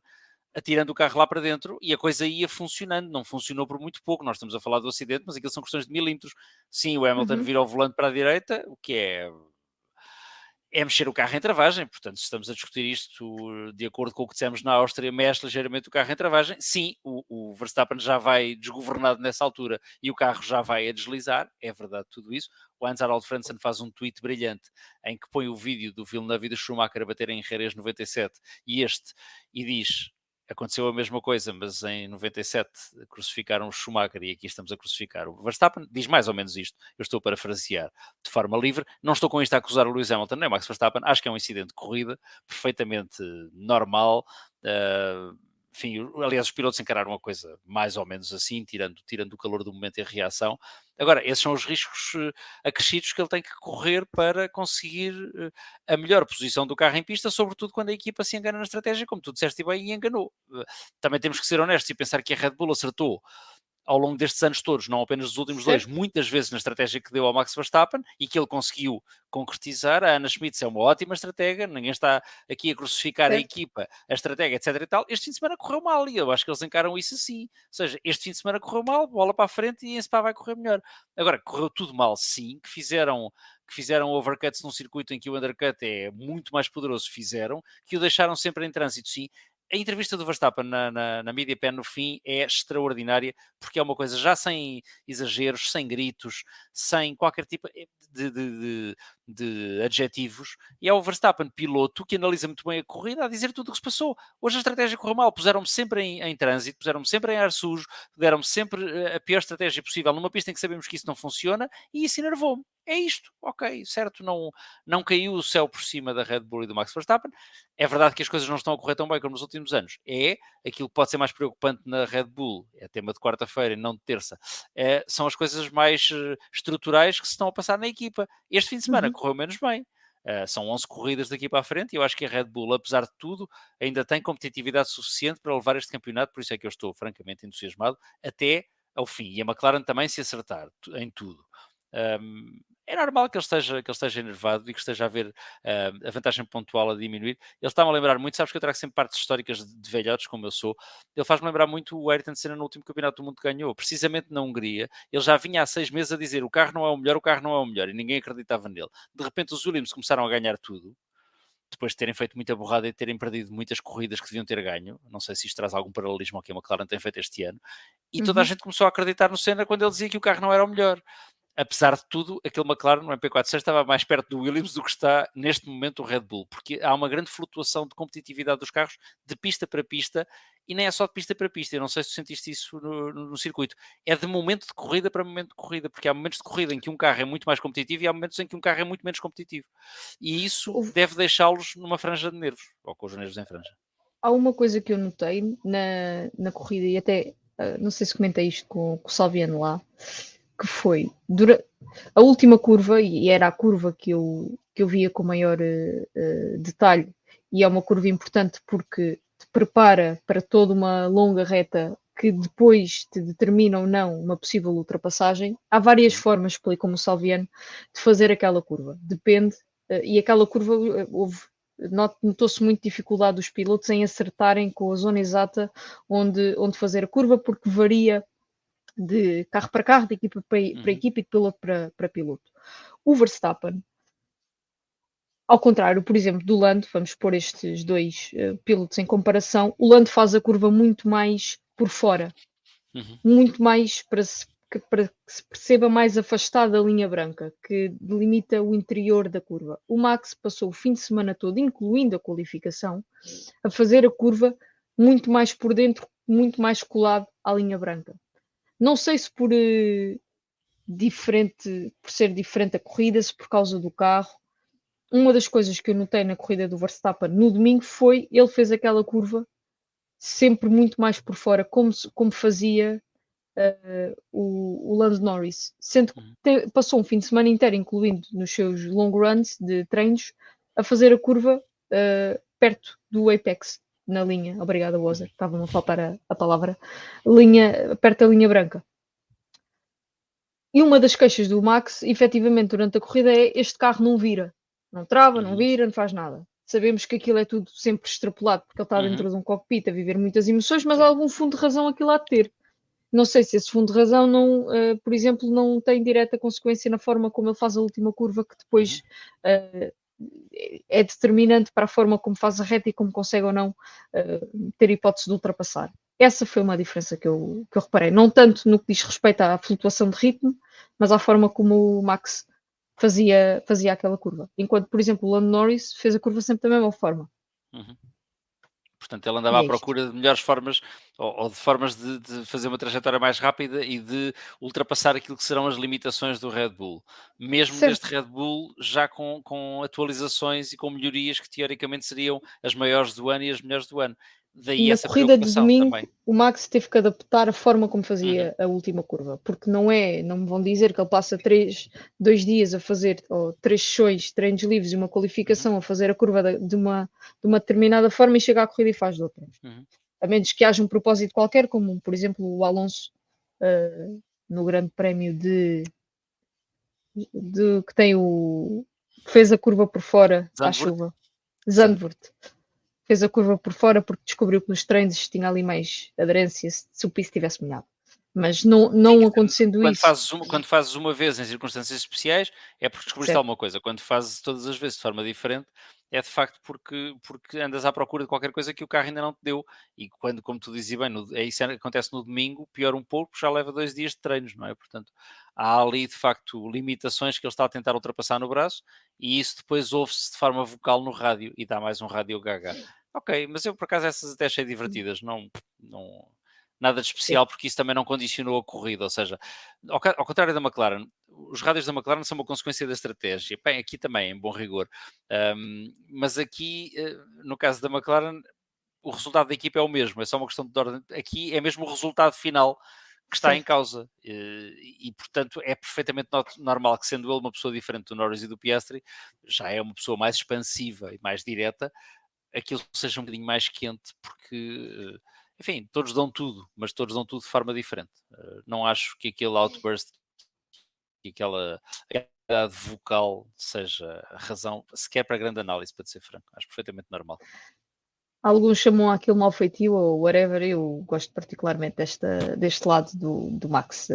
Speaker 2: atirando o carro lá para dentro, e a coisa ia funcionando, não funcionou por muito pouco. Nós estamos a falar do acidente, mas aquilo são questões de milímetros. Sim, o Hamilton vira o volante para a direita, o que é mexer o carro em travagem. Portanto, se estamos a discutir isto de acordo com o que dissemos na Áustria, mexe ligeiramente o carro em travagem. Sim, o Verstappen já vai desgovernado nessa altura e o carro já vai a deslizar, é verdade tudo isso. O Hans-Harald Frentzen faz um tweet brilhante em que põe o vídeo do Villeneuve e do Schumacher a baterem em Jerez 97 e diz: aconteceu a mesma coisa, mas em 97 crucificaram o Schumacher e aqui estamos a crucificar o Verstappen. Diz mais ou menos isto. Eu estou a parafrasear de forma livre. Não estou com isto a acusar o Lewis Hamilton nem o Max Verstappen. Acho que é um incidente de corrida perfeitamente normal. enfim, aliás, os pilotos encararam a coisa mais ou menos assim, tirando o calor do momento e a reação. Agora, esses são os riscos acrescidos que ele tem que correr para conseguir a melhor posição do carro em pista, sobretudo quando a equipa se engana na estratégia, como tu disseste bem, e enganou. Também temos que ser honestos e pensar que a Red Bull acertou ao longo destes anos todos, não apenas dos últimos dois,
Speaker 1: certo?
Speaker 2: muitas vezes na estratégia que deu ao Max Verstappen e que ele conseguiu concretizar. A Ana Schmitz é uma ótima estratega, ninguém está aqui a crucificar a
Speaker 1: Certo?
Speaker 2: equipa, a estratega, etc e tal. Este fim de semana correu mal e eu acho que eles encaram isso assim. Ou seja, este fim de semana correu mal, bola para a frente e em Spa vai correr melhor. Agora, correu tudo mal, sim, que fizeram overcuts num circuito em que o undercut é muito mais poderoso, fizeram, que o deixaram sempre em trânsito, sim. A entrevista do Verstappen na Media Pen no fim é extraordinária, porque é uma coisa já sem exageros, sem gritos, sem qualquer tipo de, de, de, de adjetivos, e é o Verstappen, piloto, que analisa muito bem a corrida, a dizer tudo o que se passou. Hoje a estratégia correu mal, puseram-me sempre em trânsito, puseram-me sempre em ar sujo, deram-me sempre a pior estratégia possível numa pista em que sabemos que isso não funciona, e isso enervou-me. É isto, ok, certo, não caiu o céu por cima da Red Bull e do Max Verstappen. É verdade que as coisas não estão a correr tão bem como nos últimos anos. É aquilo que pode ser mais preocupante na Red Bull, é tema de quarta-feira e não de terça, são as coisas mais estruturais que se estão a passar na equipa. Este fim de semana
Speaker 1: Uhum.
Speaker 2: correu menos bem. São 11 corridas daqui para a frente e eu acho que a Red Bull, apesar de tudo, ainda tem competitividade suficiente para levar este campeonato, por isso é que eu estou francamente entusiasmado até ao fim. E a McLaren também se acertar em tudo. É normal que ele esteja enervado e que esteja a ver a vantagem pontual a diminuir. Ele está-me a lembrar muito, sabes que eu trago sempre partes históricas de velhotes, como eu sou. Ele faz-me lembrar muito o Ayrton Senna no último campeonato do mundo que ganhou, precisamente na Hungria. Ele já vinha há 6 meses a dizer o carro não é o melhor, o carro não é o melhor, e ninguém acreditava nele. De repente os Williams começaram a ganhar tudo, depois de terem feito muita borrada e terem perdido muitas corridas que deviam ter ganho. Não sei se isto traz algum paralelismo ao que a McLaren tem feito este ano. E toda a
Speaker 1: Uhum.
Speaker 2: gente começou a acreditar no Senna quando ele dizia que o carro não era o melhor. Apesar de tudo, aquele McLaren no MP46 estava mais perto do Williams do que está neste momento o Red Bull, porque há uma grande flutuação de competitividade dos carros de pista para pista, e nem é só de pista para pista. Eu não sei se tu sentiste isso no circuito. É de momento de corrida para momento de corrida, porque há momentos de corrida em que um carro é muito mais competitivo e há momentos em que um carro é muito menos competitivo. E isso
Speaker 1: Houve-
Speaker 2: deve deixá-los numa franja de nervos, ou com os nervos em franja.
Speaker 1: Há uma coisa que eu notei na corrida, e até não sei se comentei isto com o Salviano lá, que foi a última curva, e era a curva que eu via com maior detalhe, e é uma curva importante porque te prepara para toda uma longa reta que depois te determina ou não uma possível ultrapassagem. Há várias formas, explicou-me o Salviano, de fazer aquela curva. Depende, e aquela curva notou-se muito dificuldade dos pilotos em acertarem com a zona exata onde fazer a curva, porque varia de carro para carro, de equipa para
Speaker 2: Uhum,
Speaker 1: equipa e de piloto para piloto. O Verstappen, ao contrário, por exemplo, do Lando, vamos pôr estes dois pilotos em comparação, o Lando faz a curva muito mais por fora,
Speaker 2: uhum,
Speaker 1: muito mais para que se perceba mais afastado da linha branca, que delimita o interior da curva. O Max passou o fim de semana todo, incluindo a qualificação, a fazer a curva muito mais por dentro, muito mais colado à linha branca. Não sei se por ser diferente a corrida, se por causa do carro. Uma das coisas que eu notei na corrida do Verstappen no domingo foi ele fez aquela curva sempre muito mais por fora, como fazia o Lando Norris, sendo
Speaker 2: uhum,
Speaker 1: que passou um fim de semana inteiro, incluindo nos seus long runs de treinos, a fazer a curva perto do apex, na linha. Obrigada, Wozer,
Speaker 2: uhum.
Speaker 1: estava-me a faltar a palavra, perto da linha branca. E uma das queixas do Max, efetivamente, durante a corrida é este carro não vira. Não trava, não
Speaker 2: Uhum,
Speaker 1: vira, não faz nada. Sabemos que aquilo é tudo sempre extrapolado, porque ele está
Speaker 2: uhum.
Speaker 1: dentro de um cockpit a viver muitas emoções, mas há algum fundo de razão aquilo há de ter. Não sei se esse fundo de razão, não, por exemplo, não tem direta consequência na forma como ele faz a última curva, que
Speaker 2: Uhum.
Speaker 1: depois uh, é determinante para a forma como faz a reta e como consegue ou não ter hipótese de ultrapassar. Essa foi uma diferença que eu reparei. Não tanto no que diz respeito à flutuação de ritmo, mas à forma como o Max fazia aquela curva. Enquanto, por exemplo, o Lando Norris fez a curva sempre da mesma forma.
Speaker 2: Uhum. Portanto, ele
Speaker 1: E
Speaker 2: andava à
Speaker 1: é isto.
Speaker 2: procura de melhores formas ou de formas de fazer uma trajetória mais rápida e de ultrapassar aquilo que serão as limitações do Red Bull. Mesmo deste
Speaker 1: Certo.
Speaker 2: Red Bull já com atualizações e com melhorias que teoricamente seriam as maiores do ano e as melhores do ano. Daí
Speaker 1: na
Speaker 2: essa
Speaker 1: corrida de
Speaker 2: preocupação
Speaker 1: domingo,
Speaker 2: também.
Speaker 1: o Max teve que adaptar a forma como fazia a última curva, porque não me vão dizer que ele passa 2 dias a fazer, ou 3 sessões, treinos livres e uma qualificação a fazer a curva de uma determinada forma e chega à corrida e faz de outra. A menos que haja um propósito qualquer, como por exemplo o Alonso no Grande Prémio que tem fez a curva por fora à chuva. Zandvoort. Fez a curva por fora porque descobriu que nos treinos tinha ali mais aderência se o piso estivesse molhado. Mas não acontecendo isso.
Speaker 2: Quando fazes uma vez em circunstâncias especiais, é porque descobriste alguma coisa. Quando fazes todas as vezes de forma diferente, é de facto porque andas à procura de qualquer coisa que o carro ainda não te deu. E quando, como tu dizes bem, isso acontece no domingo, pior um pouco, já leva 2 dias de treinos, não é? Portanto, há ali de facto limitações que ele está a tentar ultrapassar no braço e isso depois ouve-se de forma vocal no rádio e dá mais um rádio gaga. Ok, mas eu por acaso essas até achei divertidas, não nada de especial, porque isso também não condicionou a corrida, ou seja, ao contrário da McLaren, os rádios da McLaren são uma consequência da estratégia, bem, aqui também, em bom rigor, mas aqui, no caso da McLaren, o resultado da equipa é o mesmo, é só uma questão de ordem, aqui é mesmo o resultado final que está em causa, e portanto é perfeitamente normal que, sendo ele uma pessoa diferente do Norris e do Piastri, já é uma pessoa mais expansiva e mais direta, aquilo seja um bocadinho mais quente, porque, enfim, todos dão tudo, mas todos dão tudo de forma diferente. Não acho que aquele outburst e aquela habilidade vocal seja a razão, sequer para grande análise, para ser franco. Acho perfeitamente normal.
Speaker 1: Alguns chamam aquilo mal feitio ou whatever. Eu gosto particularmente deste lado do Max.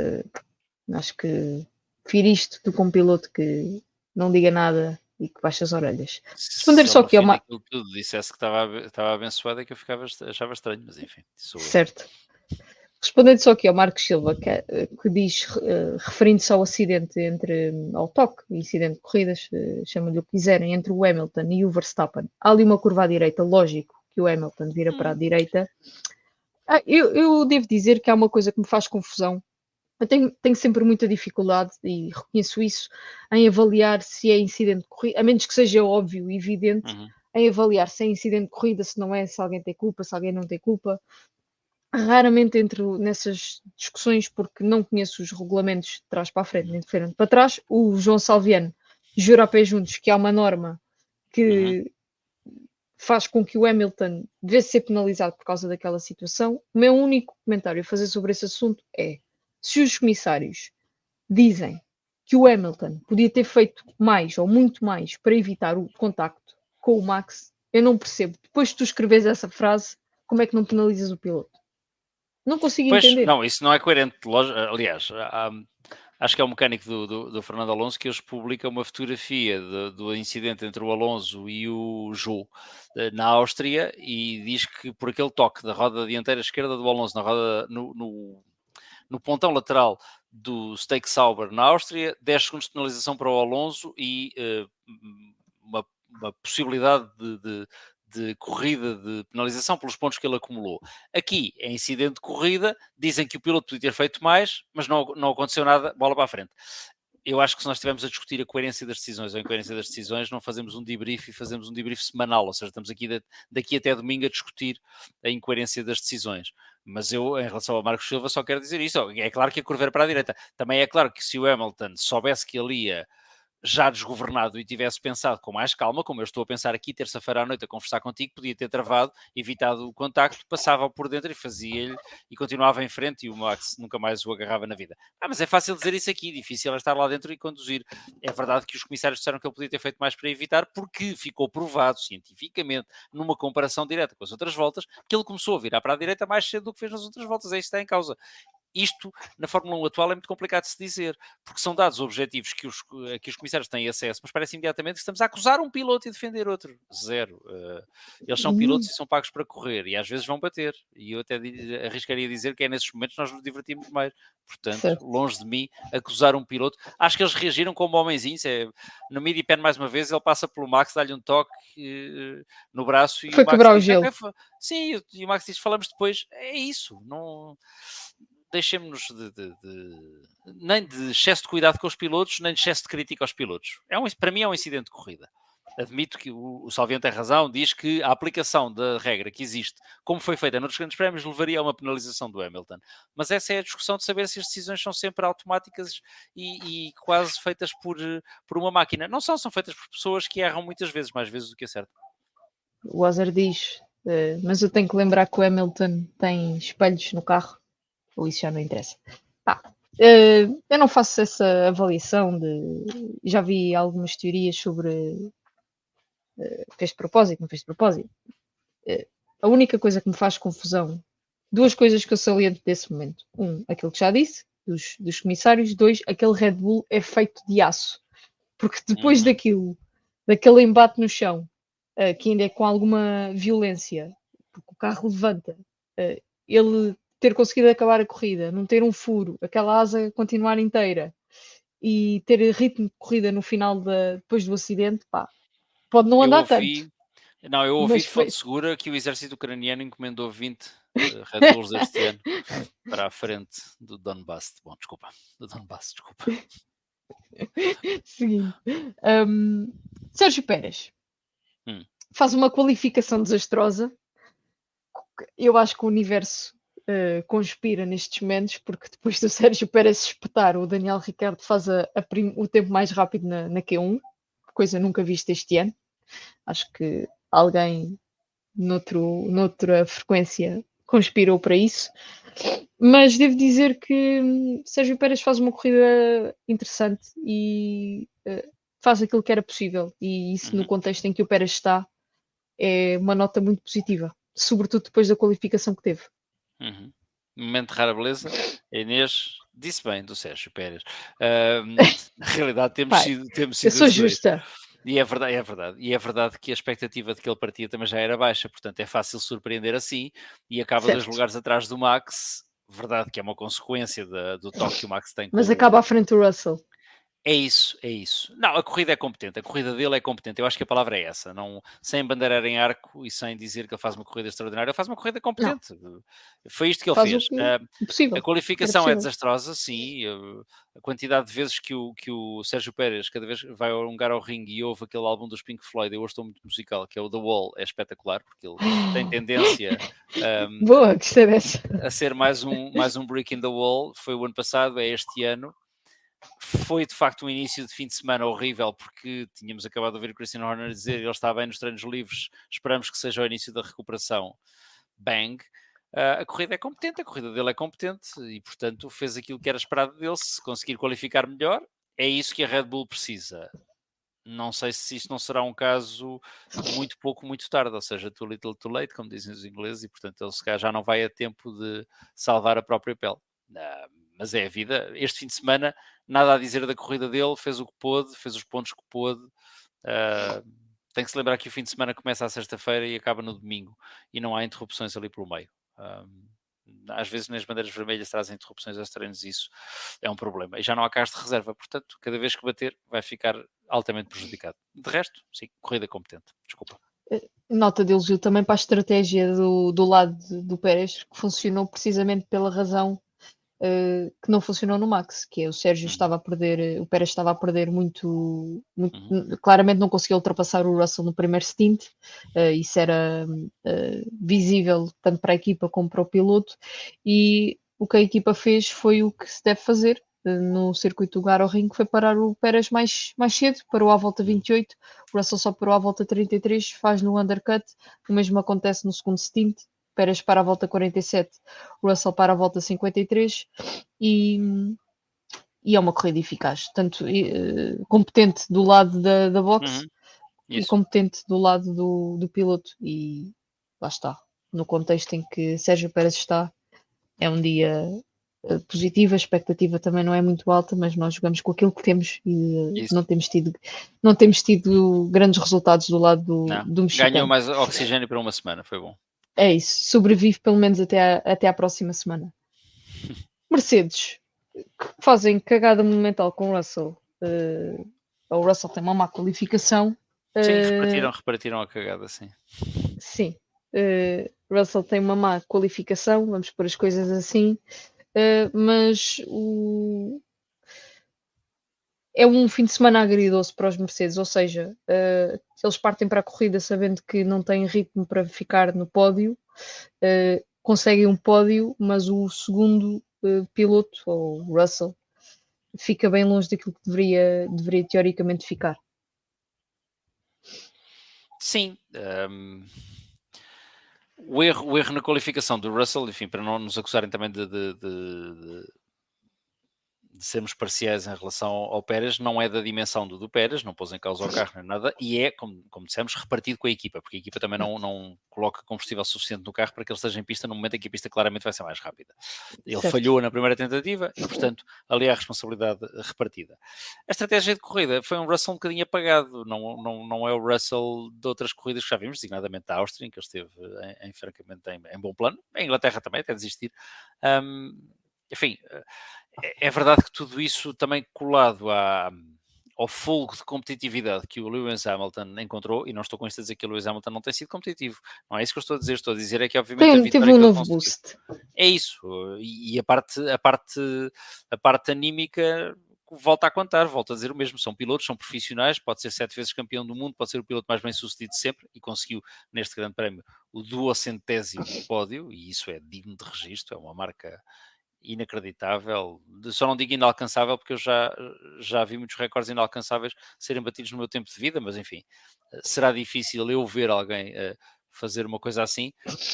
Speaker 1: Acho que prefiro isto do que um piloto que não diga nada e que baixa as orelhas. Responder
Speaker 2: Se ele
Speaker 1: só
Speaker 2: no
Speaker 1: aqui ao
Speaker 2: fim
Speaker 1: Max.
Speaker 2: daquilo tudo dissesse que estava abençoado, é que eu achava estranho, mas enfim, sou eu.
Speaker 1: Certo. Respondendo só aqui ao Marcos Silva, que diz, referindo-se ao acidente ao toque, incidente de corridas, chamam-lhe o que quiserem, entre o Hamilton e o Verstappen, há ali uma curva à direita, lógico que o Hamilton vira para a direita. Eu devo dizer que há uma coisa que me faz confusão. Eu tenho sempre muita dificuldade, e reconheço isso, em avaliar se é incidente de corrida, a menos que seja óbvio e evidente, em avaliar se é incidente de corrida, se não é, se alguém tem culpa, se alguém não tem culpa. Raramente entro nessas discussões porque não conheço os regulamentos de trás para a frente, nem de frente para trás. O João Salviano jura a pé juntos que há uma norma que faz com que o Hamilton devesse ser penalizado por causa daquela situação. O meu único comentário a fazer sobre esse assunto é: se os comissários dizem que o Hamilton podia ter feito mais ou muito mais para evitar o contacto com o Max, eu não percebo. Depois de tu escreves essa frase, como é que não penalizas o piloto? Não consigo
Speaker 2: Pois,
Speaker 1: entender.
Speaker 2: não, isso não é coerente. Aliás, acho que é o mecânico do Fernando Alonso que hoje publica uma fotografia do incidente entre o Alonso e o Zhou na Áustria e diz que por aquele toque da roda dianteira esquerda do Alonso no pontão lateral do Steak Sauber na Áustria, 10 segundos de penalização para o Alonso e uma possibilidade de corrida de penalização pelos pontos que ele acumulou. Aqui, é incidente de corrida, dizem que o piloto podia ter feito mais, mas não aconteceu nada, bola para a frente. Eu acho que se nós estivermos a discutir a coerência das decisões ou a incoerência das decisões, não fazemos um debrief e fazemos um debrief semanal, ou seja, estamos aqui daqui até domingo a discutir a incoerência das decisões. Mas eu, em relação ao Marcos Silva, só quero dizer isso. É claro que a curva era para a direita. Também é claro que se o Hamilton soubesse que ele ia já desgovernado e tivesse pensado com mais calma, como eu estou a pensar aqui terça-feira à noite a conversar contigo, podia ter travado, evitado o contacto, passava por dentro e fazia-lhe e continuava em frente e o Max nunca mais o agarrava na vida. Mas é fácil dizer isso aqui, difícil é estar lá dentro e conduzir. É verdade que os comissários disseram que ele podia ter feito mais para evitar, porque ficou provado cientificamente, numa comparação direta com as outras voltas, que ele começou a virar para a direita mais cedo do que fez nas outras voltas. É isso que está em causa. Isto, na Fórmula 1 atual, é muito complicado de se dizer, porque são dados objetivos que os comissários têm acesso, mas parece imediatamente que estamos a acusar um piloto e defender outro. Zero. Eles são pilotos e são pagos para correr, e às vezes vão bater. E eu até arriscaria dizer que é nesses momentos que nós nos divertimos mais. Portanto,
Speaker 1: Certo.
Speaker 2: longe de mim acusar um piloto. Acho que eles reagiram como homenzinhos. No midi-pen, mais uma vez, ele passa pelo Max, dá-lhe um toque no braço e
Speaker 1: Foi
Speaker 2: o Max
Speaker 1: quebrar o
Speaker 2: diz:
Speaker 1: gelo.
Speaker 2: sim, e o Max diz: falamos depois. É isso. Não deixemos nem de excesso de cuidado com os pilotos, nem de excesso de crítica aos pilotos. Para mim é um incidente de corrida. admito que o Salviano tem razão, diz que a aplicação da regra que existe, como foi feita noutros grandes prémios, levaria a uma penalização do Hamilton. Mas essa é a discussão de saber se as decisões são sempre automáticas e quase feitas por uma máquina. Não são feitas por pessoas que erram muitas vezes, mais vezes do que acertam.
Speaker 1: O Ozar diz, mas eu tenho que lembrar que o Hamilton tem espelhos no carro, ou isso já não interessa. Eu não faço essa avaliação já vi algumas teorias sobre fez de propósito, não fez de propósito. A única coisa que me faz confusão, duas coisas que eu saliento desse momento. Aquilo que já disse, dos comissários. Dois, aquele Red Bull é feito de aço. Porque depois daquele embate no chão, que ainda é com alguma violência, porque o carro levanta, ele ter conseguido acabar a corrida, não ter um furo, aquela asa continuar inteira e ter ritmo de corrida no final depois do acidente, pá, pode não andar tanto.
Speaker 2: Eu ouvi de fonte segura que o exército ucraniano encomendou 20 Red Bulls este ano para a frente do Donbass. Bom, desculpa. Do Donbass, desculpa.
Speaker 1: Seguinte. Sérgio Pérez faz uma qualificação desastrosa. Eu acho que o universo conspira nestes momentos, porque depois do Sérgio Pérez espetar, o Daniel Ricciardo faz o tempo mais rápido na Q1, coisa nunca vista este ano. Acho que alguém noutra frequência conspirou para isso. Mas devo dizer que Sérgio Pérez faz uma corrida interessante e faz aquilo que era possível. E isso, no contexto em que o Pérez está, é uma nota muito positiva, sobretudo depois da qualificação que teve.
Speaker 2: Momento de rara beleza, a Inês disse bem do Sérgio Pérez. Na realidade, temos sido.
Speaker 1: Eu sou justa.
Speaker 2: E é verdade que a expectativa de que ele partia também já era baixa, portanto é fácil surpreender assim e acaba 2 lugares atrás do Max. Verdade que é uma consequência do toque que o Max tem.
Speaker 1: Mas acaba à frente do Russell.
Speaker 2: É isso. Não, a corrida é competente, a corrida dele é competente. Eu acho que a palavra é essa. Não, sem bandeirar em arco e sem dizer que ele faz uma corrida extraordinária, ele faz uma corrida competente. Não. Foi isto que ele fez. A qualificação é desastrosa, sim. A quantidade de vezes que o Sérgio Pérez cada vez vai a um lugar ao ringue e ouve aquele álbum dos Pink Floyd, eu hoje estou muito musical, que é o The Wall, é espetacular, porque ele tem tendência
Speaker 1: Boa, gostei dessa.
Speaker 2: a ser mais um brick in the wall. Foi o ano passado, é este ano. Foi de facto um início de fim de semana horrível, porque tínhamos acabado de ouvir o Christian Horner dizer ele está bem nos treinos livres, esperamos que seja o início da recuperação. Bang! A corrida é competente, a corrida dele é competente e, portanto, fez aquilo que era esperado dele. Se conseguir qualificar melhor, é isso que a Red Bull precisa. Não sei se isto não será um caso muito pouco, muito tarde, ou seja, too little, too late, como dizem os ingleses, e, portanto, ele se calhar já não vai a tempo de salvar a própria pele. Mas é a vida. Este fim de semana, nada a dizer da corrida dele, fez o que pôde, fez os pontos que pôde. Tem que se lembrar que o fim de semana começa à sexta-feira e acaba no domingo, e não há interrupções ali pelo meio. Às vezes nas bandeiras vermelhas trazem interrupções aos treinos e isso é um problema. E já não há carros de reserva, portanto, cada vez que bater vai ficar altamente prejudicado. De resto, sim, corrida competente. Desculpa.
Speaker 1: Nota de elogio também para a estratégia do lado do Pérez, que funcionou precisamente pela razão que não funcionou no Max, que é o Sérgio estava a perder, o Pérez estava a perder muito claramente não conseguiu ultrapassar o Russell no primeiro stint, isso era visível tanto para a equipa como para o piloto, e o que a equipa fez foi o que se deve fazer no circuito do Hungaroring, que foi parar o Pérez mais cedo, parou à volta 28, o Russell só parou à volta 33, faz no undercut, o mesmo acontece no segundo stint, Pérez para a volta 47, o Russell para a volta 53 e é uma corrida eficaz, tanto competente do lado da boxe e competente do lado do piloto, e lá está, no contexto em que Sérgio Pérez está, é um dia positivo, a expectativa também não é muito alta, mas nós jogamos com aquilo que temos e não temos tido grandes resultados do lado do mexicano.
Speaker 2: Ganhou mais oxigênio para uma semana, foi bom.
Speaker 1: É isso, sobrevive pelo menos até à próxima semana. Mercedes, que fazem cagada monumental com o Russell. O Russell tem uma má qualificação.
Speaker 2: Sim, repartiram a cagada, sim.
Speaker 1: Sim. Russell tem uma má qualificação, vamos pôr as coisas assim. Mas é um fim de semana agridoce para os Mercedes, ou seja, eles partem para a corrida sabendo que não têm ritmo para ficar no pódio, conseguem um pódio, mas o segundo piloto, ou Russell, fica bem longe daquilo que deveria teoricamente ficar.
Speaker 2: Sim. O erro na qualificação do Russell, enfim, para não nos acusarem também de sermos parciais em relação ao Pérez, não é da dimensão do Pérez, não pôs em causa o carro nem nada, e é, como dissemos, repartido com a equipa, porque a equipa também não coloca combustível suficiente no carro para que ele esteja em pista no momento em que a pista claramente vai ser mais rápida. Ele
Speaker 1: Certo.
Speaker 2: falhou na primeira tentativa e, portanto, ali há a responsabilidade repartida. A estratégia de corrida foi um Russell um bocadinho apagado, não é o Russell de outras corridas que já vimos, designadamente da Áustria, em que ele esteve francamente em bom plano, a Inglaterra também, até desistir. Enfim, é verdade que tudo isso também colado ao folgo de competitividade que o Lewis Hamilton encontrou, e não estou com isto a dizer que o Lewis Hamilton não tem sido competitivo, não é isso que eu estou a dizer é que obviamente a vitória
Speaker 1: Teve
Speaker 2: que
Speaker 1: um
Speaker 2: ele
Speaker 1: novo
Speaker 2: conseguiu,
Speaker 1: boost.
Speaker 2: é isso, e a parte anímica volta a contar, volta a dizer o mesmo, são pilotos, são profissionais, pode ser 7 vezes campeão do mundo, pode ser o piloto mais bem sucedido sempre, e conseguiu neste grande prémio o 200º pódio, e isso é digno de registro, é uma marca inacreditável, só não digo inalcançável porque eu já vi muitos recordes inalcançáveis serem batidos no meu tempo de vida, mas enfim, será difícil eu ver alguém fazer uma coisa assim,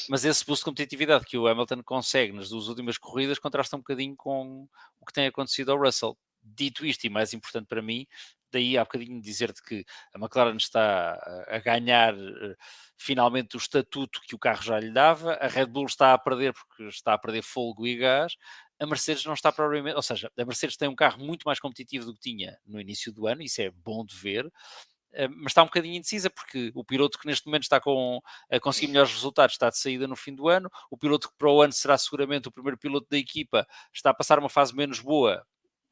Speaker 2: mas esse boost de competitividade que o Hamilton consegue nas 2 últimas corridas contrasta um bocadinho com o que tem acontecido ao Russell. Dito isto, e mais importante para mim, daí há bocadinho dizer-te que a McLaren está a ganhar finalmente o estatuto que o carro já lhe dava, a Red Bull está a perder porque está a perder fôlego e gás, a Mercedes não está propriamente, ou seja, a Mercedes tem um carro muito mais competitivo do que tinha no início do ano, isso é bom de ver, mas está um bocadinho indecisa porque o piloto que neste momento está a conseguir melhores resultados está de saída no fim do ano, o piloto que para o ano será seguramente o primeiro piloto da equipa está a passar uma fase menos boa,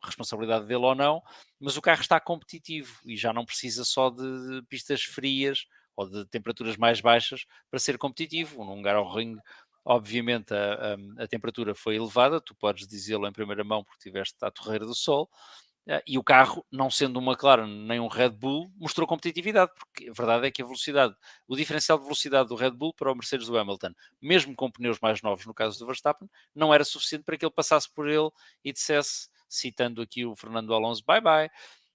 Speaker 2: responsabilidade dele ou não, mas o carro está competitivo e já não precisa só de pistas frias ou de temperaturas mais baixas para ser competitivo. Num Hungaroring, obviamente, a temperatura foi elevada, tu podes dizê-lo em primeira mão porque estiveste à torreira do sol, e o carro, não sendo um McLaren nem um Red Bull, mostrou competitividade, porque a verdade é que o diferencial de velocidade do Red Bull para o Mercedes do Hamilton, mesmo com pneus mais novos no caso do Verstappen, não era suficiente para que ele passasse por ele e dissesse, citando aqui o Fernando Alonso, bye bye.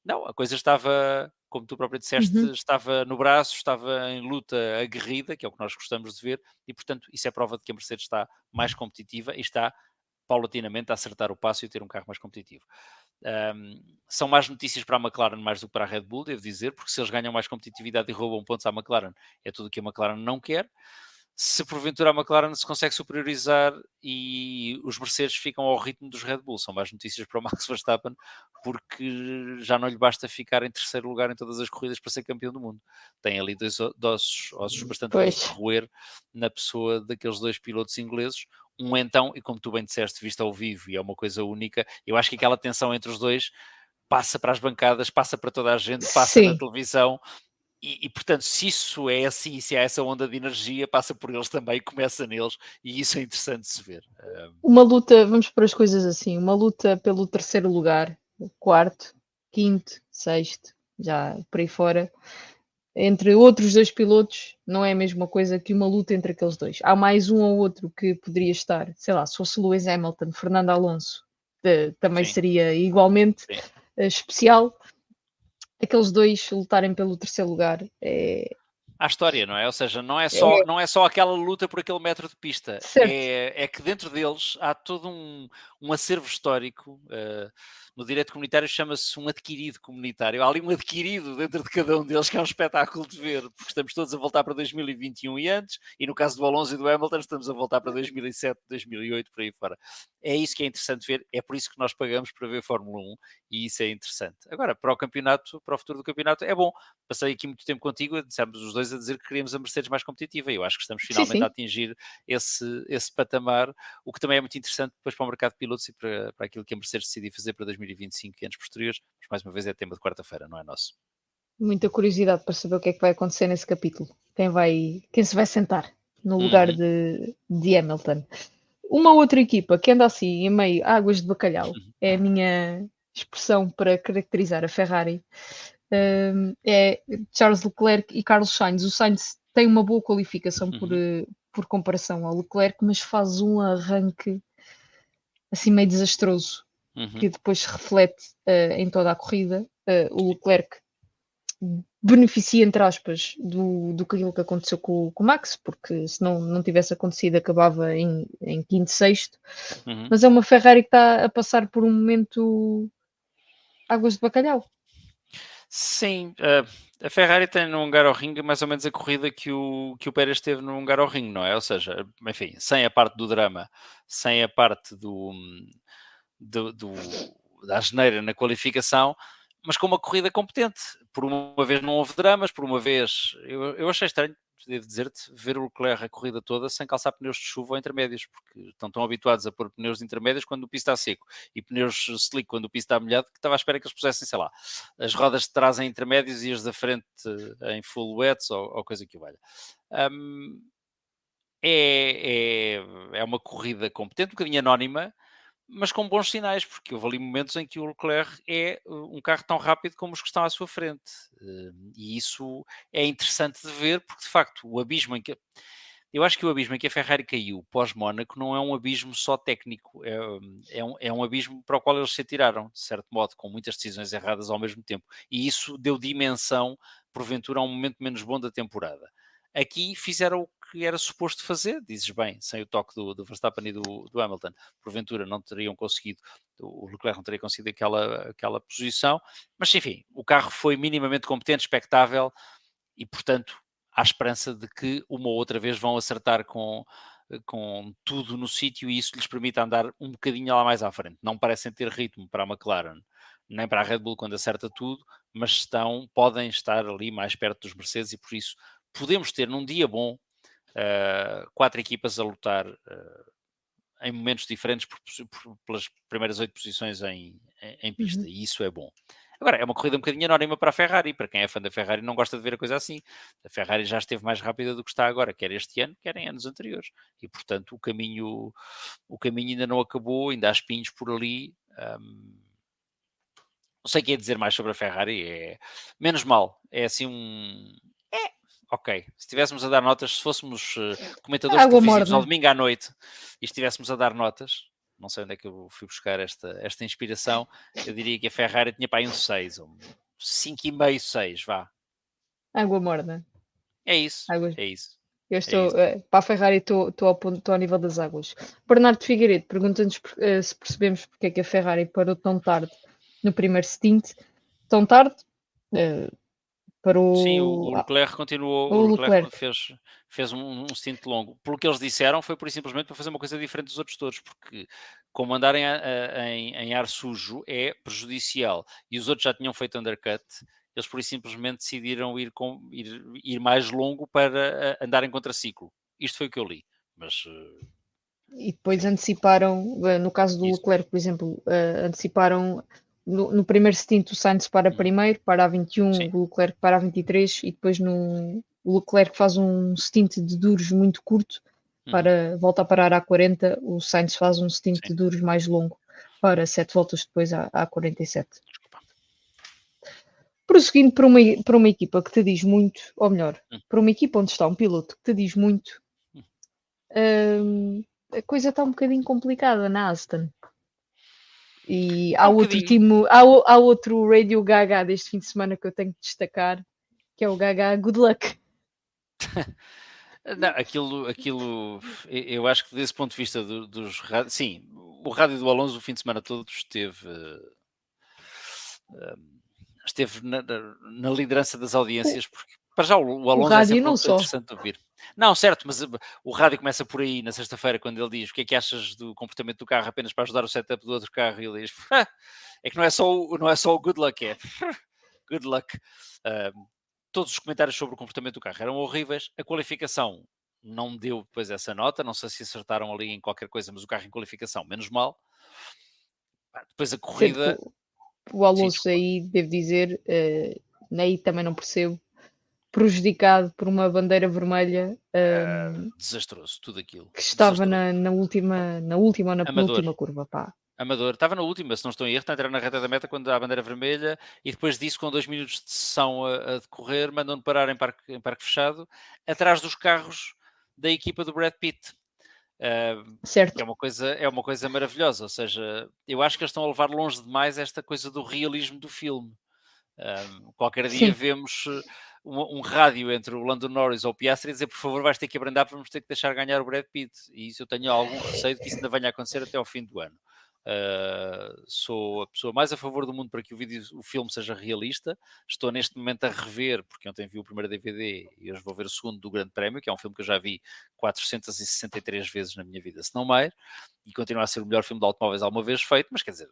Speaker 2: Não, a coisa estava, como tu próprio disseste, estava no braço, estava em luta aguerrida, que é o que nós gostamos de ver, e portanto isso é prova de que a Mercedes está mais competitiva e está paulatinamente a acertar o passo e a ter um carro mais competitivo. São más notícias para a McLaren mais do que para a Red Bull, devo dizer, porque se eles ganham mais competitividade e roubam pontos à McLaren, é tudo o que a McLaren não quer. Se porventura a McLaren se consegue superiorizar e os Mercedes ficam ao ritmo dos Red Bull, são más notícias para o Max Verstappen, porque já não lhe basta ficar em terceiro lugar em todas as corridas para ser campeão do mundo. Tem ali ossos bastante duros de roer na pessoa daqueles 2 pilotos ingleses, então, e como tu bem disseste, visto ao vivo, e é uma coisa única, eu acho que aquela tensão entre os dois passa para as bancadas, passa para toda a gente, passa na televisão, e portanto, se isso é assim, se há essa onda de energia, passa por eles também, começa neles, e isso é interessante de se ver.
Speaker 1: Uma luta, vamos pôr as coisas assim, uma luta pelo terceiro lugar, quarto, quinto, sexto, já por aí fora, entre outros 2 pilotos, não é a mesma coisa que uma luta entre aqueles dois. Há mais um ou outro que poderia estar, sei lá, se fosse Lewis Hamilton, Fernando Alonso, também seria igualmente especial. Aqueles dois lutarem pelo terceiro lugar
Speaker 2: à história, não é? Ou seja, não é só aquela luta por aquele metro de pista. É que dentro deles há todo um acervo histórico. No direito comunitário chama-se um adquirido comunitário. Há ali um adquirido dentro de cada um deles que é um espetáculo de ver, porque estamos todos a voltar para 2021 e antes, e no caso do Alonso e do Hamilton estamos a voltar para 2007, 2008, por aí fora. É isso que é interessante ver, é por isso que nós pagamos para ver Fórmula 1 e isso é interessante. Agora, para o campeonato, para o futuro do campeonato, é bom. Passei aqui muito tempo contigo, dissemos os dois a dizer que queríamos a Mercedes mais competitiva e eu acho que estamos finalmente a atingir esse patamar, o que também é muito interessante depois para o mercado de pilotos e para aquilo que a Mercedes decidiu fazer para 2025 e anos posteriores, mas mais uma vez é tema de quarta-feira, não é nosso.
Speaker 1: Muita curiosidade para saber o que é que vai acontecer nesse capítulo. Quem se vai sentar no lugar de Hamilton. Uma outra equipa que anda assim em meio águas de bacalhau é a minha expressão para caracterizar a Ferrari é Charles Leclerc e Carlos Sainz. O Sainz tem uma boa qualificação por comparação ao Leclerc, mas faz um arranque assim meio desastroso, que depois se reflete em toda a corrida. O Leclerc beneficia, entre aspas, do que aconteceu com o Max, porque se não tivesse acontecido acabava em quinto, sexto. Mas é uma Ferrari que está a passar por um momento águas de bacalhau.
Speaker 2: Sim, a Ferrari tem no Hungaroring mais ou menos a corrida que o Pérez teve no Hungaroring, não é? Ou seja, enfim, sem a parte do drama, sem a parte da asneira na qualificação, mas com uma corrida competente. Por uma vez não houve dramas, por uma vez... Eu achei estranho, devo dizer-te, ver o Leclerc a corrida toda sem calçar pneus de chuva ou intermédios, porque estão tão habituados a pôr pneus de intermédios quando o piso está seco e pneus slick quando o piso está molhado, que estava à espera que eles pusessem, sei lá, as rodas de trás em intermédios e as da frente em full wets ou coisa que o valha. É uma corrida competente, um bocadinho anónima, mas com bons sinais, porque houve ali momentos em que o Leclerc é um carro tão rápido como os que estão à sua frente. E isso é interessante de ver, porque de facto o abismo em que... Eu acho que o abismo em que a Ferrari caiu pós-Mónaco não é um abismo só técnico, é um abismo para o qual eles se atiraram, de certo modo, com muitas decisões erradas ao mesmo tempo. E isso deu dimensão, porventura, a um momento menos bom da temporada. Aqui fizeram o que era suposto fazer, dizes bem, sem o toque do Verstappen e do Hamilton. Porventura não teriam conseguido, o Leclerc não teria conseguido aquela posição, mas enfim, o carro foi minimamente competente, expectável e, portanto, há esperança de que uma ou outra vez vão acertar com tudo no sítio e isso lhes permite andar um bocadinho lá mais à frente. Não parecem ter ritmo para a McLaren, nem para a Red Bull quando acerta tudo, mas podem estar ali mais perto dos Mercedes e por isso podemos ter num dia bom 4 equipas a lutar em momentos diferentes pelas primeiras 8 posições em pista, e isso é bom. Agora, é uma corrida um bocadinho anónima para a Ferrari, para quem é fã da Ferrari não gosta de ver a coisa assim. A Ferrari já esteve mais rápida do que está agora, quer este ano, quer em anos anteriores. E, portanto, o caminho ainda não acabou, ainda há espinhos por ali. Não sei o que é dizer mais sobre a Ferrari, é menos mal. É assim ok, se estivéssemos a dar notas, se fôssemos comentadores televisivos ao domingo à noite e estivéssemos a dar notas, não sei onde é que eu fui buscar esta inspiração, eu diria que a Ferrari tinha para aí um 6, um 5,5, 6, vá.
Speaker 1: Água morna.
Speaker 2: É isso, é isso.
Speaker 1: Eu estou, para a Ferrari estou ao nível das águas. Bernardo Figueiredo pergunta-nos se percebemos porque é que a Ferrari parou tão tarde no primeiro stint. Tão tarde?
Speaker 2: Sim, o Leclerc continuou, o Leclerc fez um stint longo. Pelo que eles disseram, foi por simplesmente para fazer uma coisa diferente dos outros todos, porque como andarem em ar sujo é prejudicial, e os outros já tinham feito undercut, eles por isso simplesmente decidiram ir mais longo para andar em contraciclo. Isto foi o que eu li, mas...
Speaker 1: E depois anteciparam, no caso do Leclerc, por exemplo, anteciparam no primeiro stint o Sainz para primeiro, para a 21, sim. O Leclerc para a 23 e depois o Leclerc faz um stint de duros muito curto, volta a parar à 40, o Sainz faz um stint de duros mais longo para 7 voltas depois à 47. Desculpa. Prosseguindo para uma equipa que te diz muito, ou melhor, para uma equipa onde está um piloto que te diz muito, a coisa está um bocadinho complicada na Aston. E há outro Radio Gaga deste fim de semana que eu tenho que destacar, que é o Gaga Good Luck.
Speaker 2: Não, aquilo, eu acho que desse ponto de vista dos rádios, sim, o rádio do Alonso o fim de semana todo esteve na liderança das audiências, porque para já o Alonso é sempre interessante de ouvir. Não, certo, mas o rádio começa por aí na sexta-feira, quando ele diz o que é que achas do comportamento do carro apenas para ajudar o setup do outro carro, e ele diz, é que não é só o good luck, é good luck. Todos os comentários sobre o comportamento do carro eram horríveis, a qualificação não deu depois essa nota, não sei se acertaram ali em qualquer coisa, mas o carro em qualificação, menos mal. Depois a corrida...
Speaker 1: O Alonso, sim, aí, devo dizer, aí também não percebo, prejudicado por uma bandeira vermelha.
Speaker 2: Desastroso, tudo aquilo.
Speaker 1: Que estava na última ou na penúltima curva, pá.
Speaker 2: Amador, estava na última, se não estou em erro, está a entrar na reta da meta quando há a bandeira vermelha e depois disso, com 2 minutos de sessão a decorrer, mandam-no parar em parque fechado, atrás dos carros da equipa do Brad Pitt. Que é uma coisa maravilhosa, ou seja, eu acho que eles estão a levar longe demais esta coisa do realismo do filme. Qualquer dia vemos um rádio entre o Lando Norris ou o Piastri a dizer, por favor, vais ter que abrandar, vamos ter que deixar ganhar o Brad Pitt, e isso eu tenho algum receio de que isso ainda venha a acontecer até ao fim do ano. Sou a pessoa mais a favor do mundo para que o filme seja realista. Estou neste momento a rever, porque ontem vi o primeiro DVD e hoje vou ver o segundo do Grande Prémio, que é um filme que eu já vi 463 vezes na minha vida, se não mais, e continua a ser o melhor filme de automóveis alguma vez feito, mas quer dizer,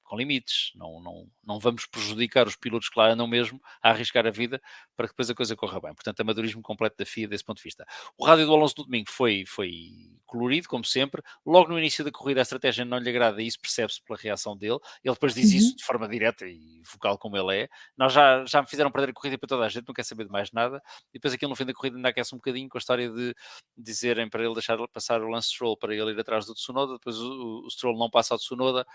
Speaker 2: com limites, não vamos prejudicar os pilotos que lá andam mesmo a arriscar a vida para que depois a coisa corra bem. Portanto, amadorismo completo da FIA desse ponto de vista. O rádio do Alonso do domingo foi colorido, como sempre. Logo no início da corrida a estratégia não lhe agrada e isso percebe-se pela reação dele. Ele depois diz isso de forma direta e vocal como ele é. Nós já me fizeram perder a corrida para toda a gente, não quer saber de mais nada. E depois aquilo no fim da corrida ainda aquece um bocadinho com a história de dizerem para ele deixar passar o Lance Stroll para ele ir atrás do Tsunoda. Depois o Stroll não passa ao Tsunoda.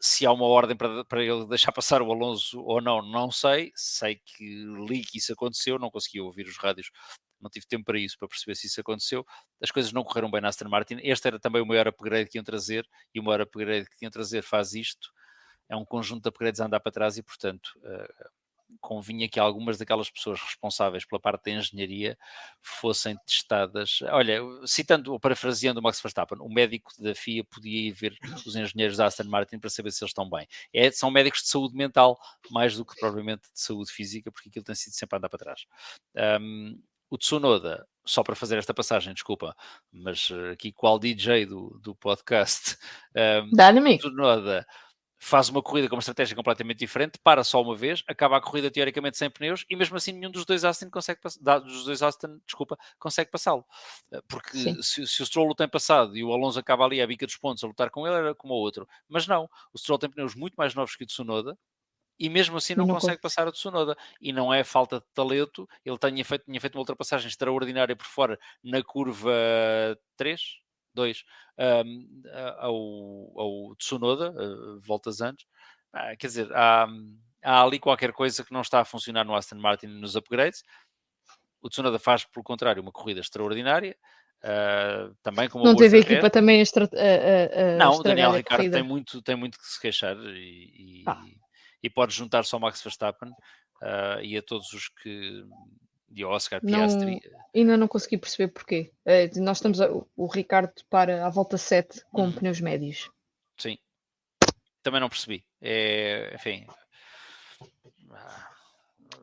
Speaker 2: Se há uma ordem para ele deixar passar o Alonso ou não sei. Sei que li que isso aconteceu, não consegui ouvir os rádios, não tive tempo para isso, para perceber se isso aconteceu. As coisas não correram bem na Aston Martin. Este era também o maior upgrade que iam trazer, e o maior upgrade que iam trazer faz isto. É um conjunto de upgrades a andar para trás e, portanto, convinha que algumas daquelas pessoas responsáveis pela parte da engenharia fossem testadas. Olha, citando ou parafraseando o Max Verstappen, o médico da FIA podia ir ver os engenheiros da Aston Martin para saber se eles estão bem. São médicos de saúde mental, mais do que propriamente de saúde física, porque aquilo tem sido sempre a andar para trás. O Tsunoda, só para fazer esta passagem, desculpa, mas aqui qual DJ do podcast, o Tsunoda faz uma corrida com uma estratégia completamente diferente, para só uma vez, acaba a corrida teoricamente sem pneus e mesmo assim nenhum dos dois Aston consegue passá-lo. Porque se o Stroll o tem passado e o Alonso acaba ali à bica dos pontos a lutar com ele, era como o outro. Mas não, o Stroll tem pneus muito mais novos que o Tsunoda e mesmo assim não consegue passar o Tsunoda. E não é falta de talento, ele tinha feito uma ultrapassagem extraordinária por fora na curva 3, 2, ao Tsunoda, voltas antes. Quer dizer, há ali qualquer coisa que não está a funcionar no Aston Martin nos upgrades. O Tsunoda faz, pelo contrário, uma corrida extraordinária. Também com uma
Speaker 1: não
Speaker 2: boa
Speaker 1: teve
Speaker 2: estratégia.
Speaker 1: A equipa também
Speaker 2: não, o Daniel Ricciardo tem muito que se queixar e pode juntar-se ao Max Verstappen e a todos os que... E ao Oscar Piastri.
Speaker 1: Ainda não consegui perceber porquê. Nós estamos o Ricardo para à volta 7 com pneus médios.
Speaker 2: Sim. Também não percebi. Enfim.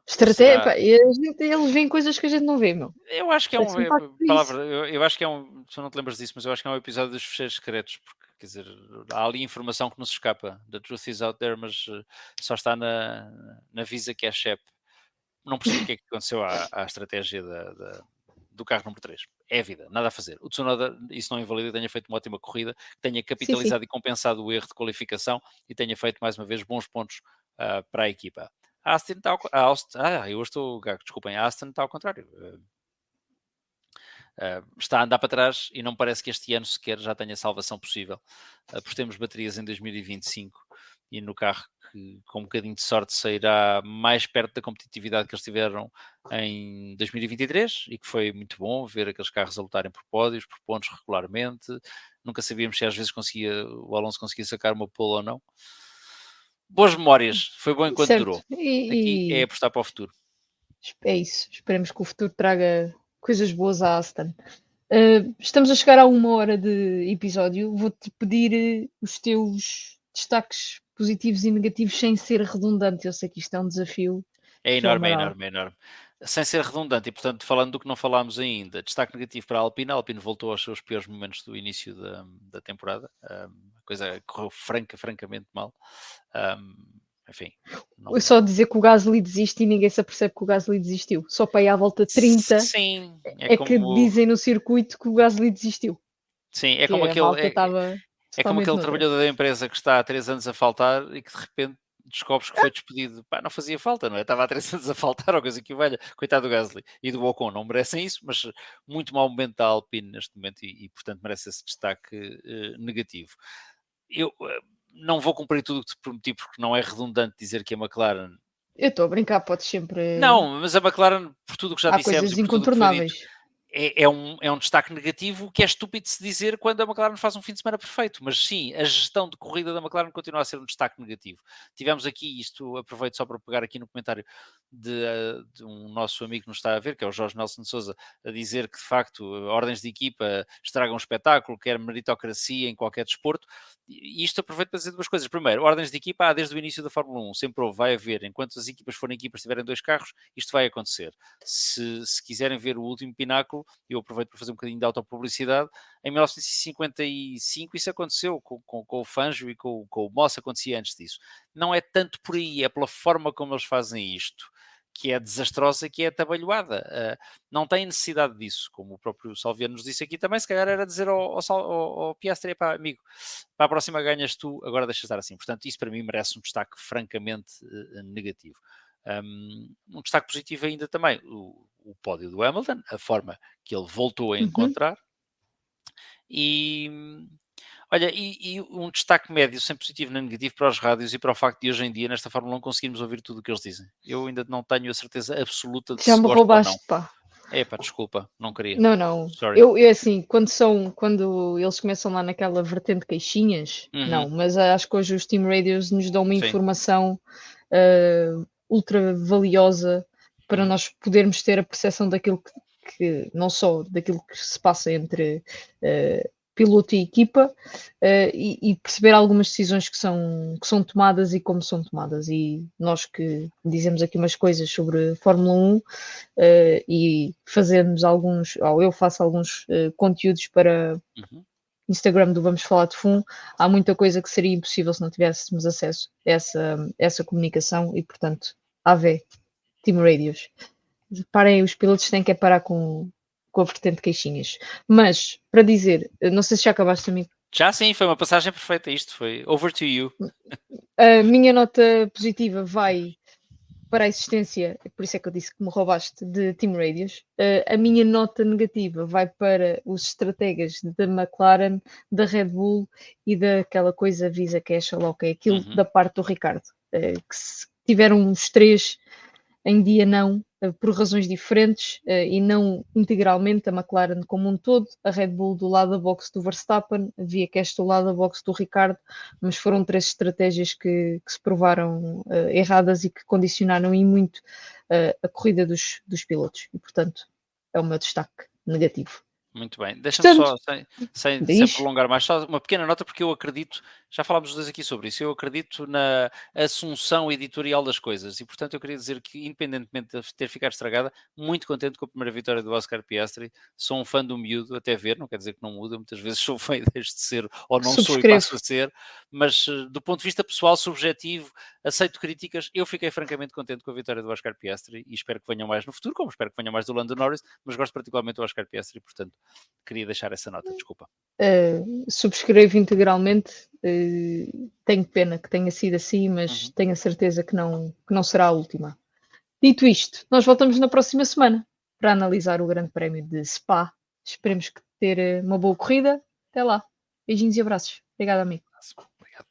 Speaker 1: Estratégia, eles veem coisas que a gente não vê, meu.
Speaker 2: Eu acho que é eu acho que é um, tu não te lembras disso, mas eu acho que é um episódio dos fecheiros secretos, porque, quer dizer, há ali informação que não se escapa. The truth is out there, mas só está na Visa que é Shep. Não percebi o que é que aconteceu à estratégia do carro número 3. É a vida, nada a fazer. O Tsunoda, isso não invalida, tenha feito uma ótima corrida, tenha capitalizado e compensado o erro de qualificação e tenha feito, mais uma vez, bons pontos para a equipa. A Aston está eu estou gago, desculpem, a Aston está ao contrário. Está a andar para trás e não parece que este ano sequer já tenha salvação possível. Por termos baterias em 2025 e no carro que com um bocadinho de sorte sairá mais perto da competitividade que eles tiveram em 2023 e que foi muito bom ver aqueles carros a lutarem por pódios, por pontos regularmente. Nunca sabíamos se às vezes o Alonso conseguia sacar uma pole ou não. Boas memórias, foi bom enquanto durou. Aqui é apostar para o futuro.
Speaker 1: É isso, esperemos que o futuro traga coisas boas à Aston. Estamos a chegar a 1 hora de episódio. Vou-te pedir os teus destaques positivos e negativos sem ser redundante. Eu sei que isto é um desafio.
Speaker 2: É enorme. Sem ser redundante e, portanto, falando do que não falámos ainda, destaque negativo para a Alpine. A Alpine voltou aos seus piores momentos do início da temporada. A coisa correu francamente mal. Enfim.
Speaker 1: Eu só dizer que o Gasly desiste e ninguém se apercebe que o Gasly desistiu. Só para ir à volta 30
Speaker 2: Sim,
Speaker 1: que dizem no circuito que o Gasly desistiu.
Speaker 2: Sim, é como aquele trabalhador da empresa que está há 3 anos a faltar e que de repente descobres que foi despedido. Não fazia falta, não é? Estava há 3 anos a faltar, ou coisa que o velha. Coitado do Gasly e do Ocon, não merecem isso, mas muito mau momento da Alpine neste momento e portanto merece esse destaque negativo. eu não vou cumprir tudo o que te prometi, porque não é redundante dizer que a McLaren...
Speaker 1: Eu estou a brincar, podes sempre...
Speaker 2: Não, mas a McLaren, por tudo o que já
Speaker 1: Há
Speaker 2: dissemos
Speaker 1: coisas
Speaker 2: e por tudo o que foi dito,
Speaker 1: incontornáveis.
Speaker 2: é um destaque negativo que é estúpido de se dizer quando a McLaren faz um fim de semana perfeito, mas sim, a gestão de corrida da McLaren continua a ser um destaque negativo. Tivemos aqui, isto aproveito só para pegar aqui no comentário de um nosso amigo que nos está a ver, que é o Jorge Nelson de Sousa, a dizer que de facto ordens de equipa estragam um espetáculo, quer meritocracia em qualquer desporto, e isto aproveito para dizer duas coisas. Primeiro, ordens de equipa há desde o início da Fórmula 1, sempre houve, vai haver, enquanto as equipas forem equipas, tiverem 2 carros, isto vai acontecer. Se quiserem ver o último pináculo, eu aproveito para fazer um bocadinho de autopublicidade, em 1955 isso aconteceu com o Fangio e com o Moss, acontecia antes disso. Não é tanto por aí, é pela forma como eles fazem isto, que é desastrosa, que é atabalhoada. Não tem necessidade disso, como o próprio Salviano nos disse aqui também, se calhar era dizer ao Piastri, pá, amigo, para a próxima ganhas tu, agora deixa estar assim. Portanto, isso para mim merece um destaque francamente negativo. Um destaque positivo ainda também, o pódio do Hamilton, a forma que ele voltou a encontrar. E olha, e um destaque médio, sempre positivo nem negativo, para os rádios e para o facto de hoje em dia, nesta Fórmula 1, conseguirmos ouvir tudo o que eles dizem. Eu ainda não tenho a certeza absoluta de
Speaker 1: Já
Speaker 2: se
Speaker 1: me
Speaker 2: gosto ou não.
Speaker 1: roubaste, pá.
Speaker 2: Epá, desculpa, não queria.
Speaker 1: Não.
Speaker 2: Sorry.
Speaker 1: Eu assim, quando eles começam lá naquela vertente de queixinhas, não, mas acho que hoje os Team Radios nos dão uma informação ultra valiosa para nós podermos ter a percepção daquilo que não só daquilo que se passa entre piloto e equipa e perceber algumas decisões que são tomadas e como são tomadas. E nós que dizemos aqui umas coisas sobre Fórmula 1 e fazemos alguns, ou eu faço alguns conteúdos para Instagram do Vamos Falar de Fundo, há muita coisa que seria impossível se não tivéssemos acesso a essa comunicação e, portanto, AV, Team Radios. Parem, os pilotos têm que parar com a vertente de queixinhas. Mas, para dizer, não sei se já acabaste, amigo.
Speaker 2: Já sim, foi uma passagem perfeita, isto foi over to you.
Speaker 1: A minha nota positiva vai para a existência, por isso é que eu disse que me roubaste, de Team Radios. A minha nota negativa vai para os estrategas da McLaren, da Red Bull e daquela coisa Visa Cash, ou que é aquilo da parte do Ricardo, que se tiveram os 3 em dia não, por razões diferentes e não integralmente, a McLaren como um todo, a Red Bull do lado da boxe do Verstappen, a Via Cash do lado da boxe do Ricardo, mas foram 3 estratégias que se provaram erradas e que condicionaram e muito a corrida dos pilotos e, portanto, é o meu destaque negativo.
Speaker 2: Muito bem, deixa-me só, sem prolongar mais, só uma pequena nota, porque eu acredito, já falámos os dois aqui sobre isso, eu acredito na assunção editorial das coisas e, portanto, eu queria dizer que, independentemente de ter ficado estragada, muito contente com a primeira vitória do Oscar Piastri, sou um fã do miúdo, até ver, não quer dizer que não muda, muitas vezes sou fã e deixo de ser, ou não sou e passo a ser, mas do ponto de vista pessoal, subjetivo, aceito críticas, eu fiquei francamente contente com a vitória do Oscar Piastri e espero que venham mais no futuro, como espero que venham mais do Lando Norris, mas gosto particularmente do Oscar Piastri, portanto, queria deixar essa nota, desculpa.
Speaker 1: Subscrevo integralmente, tenho pena que tenha sido assim, mas tenho a certeza que não será a última. Dito isto, nós voltamos na próxima semana para analisar o Grande Prémio de Spa. Esperemos ter uma boa corrida. Até lá. Beijinhos e abraços. Obrigado, amigo.
Speaker 2: Obrigado.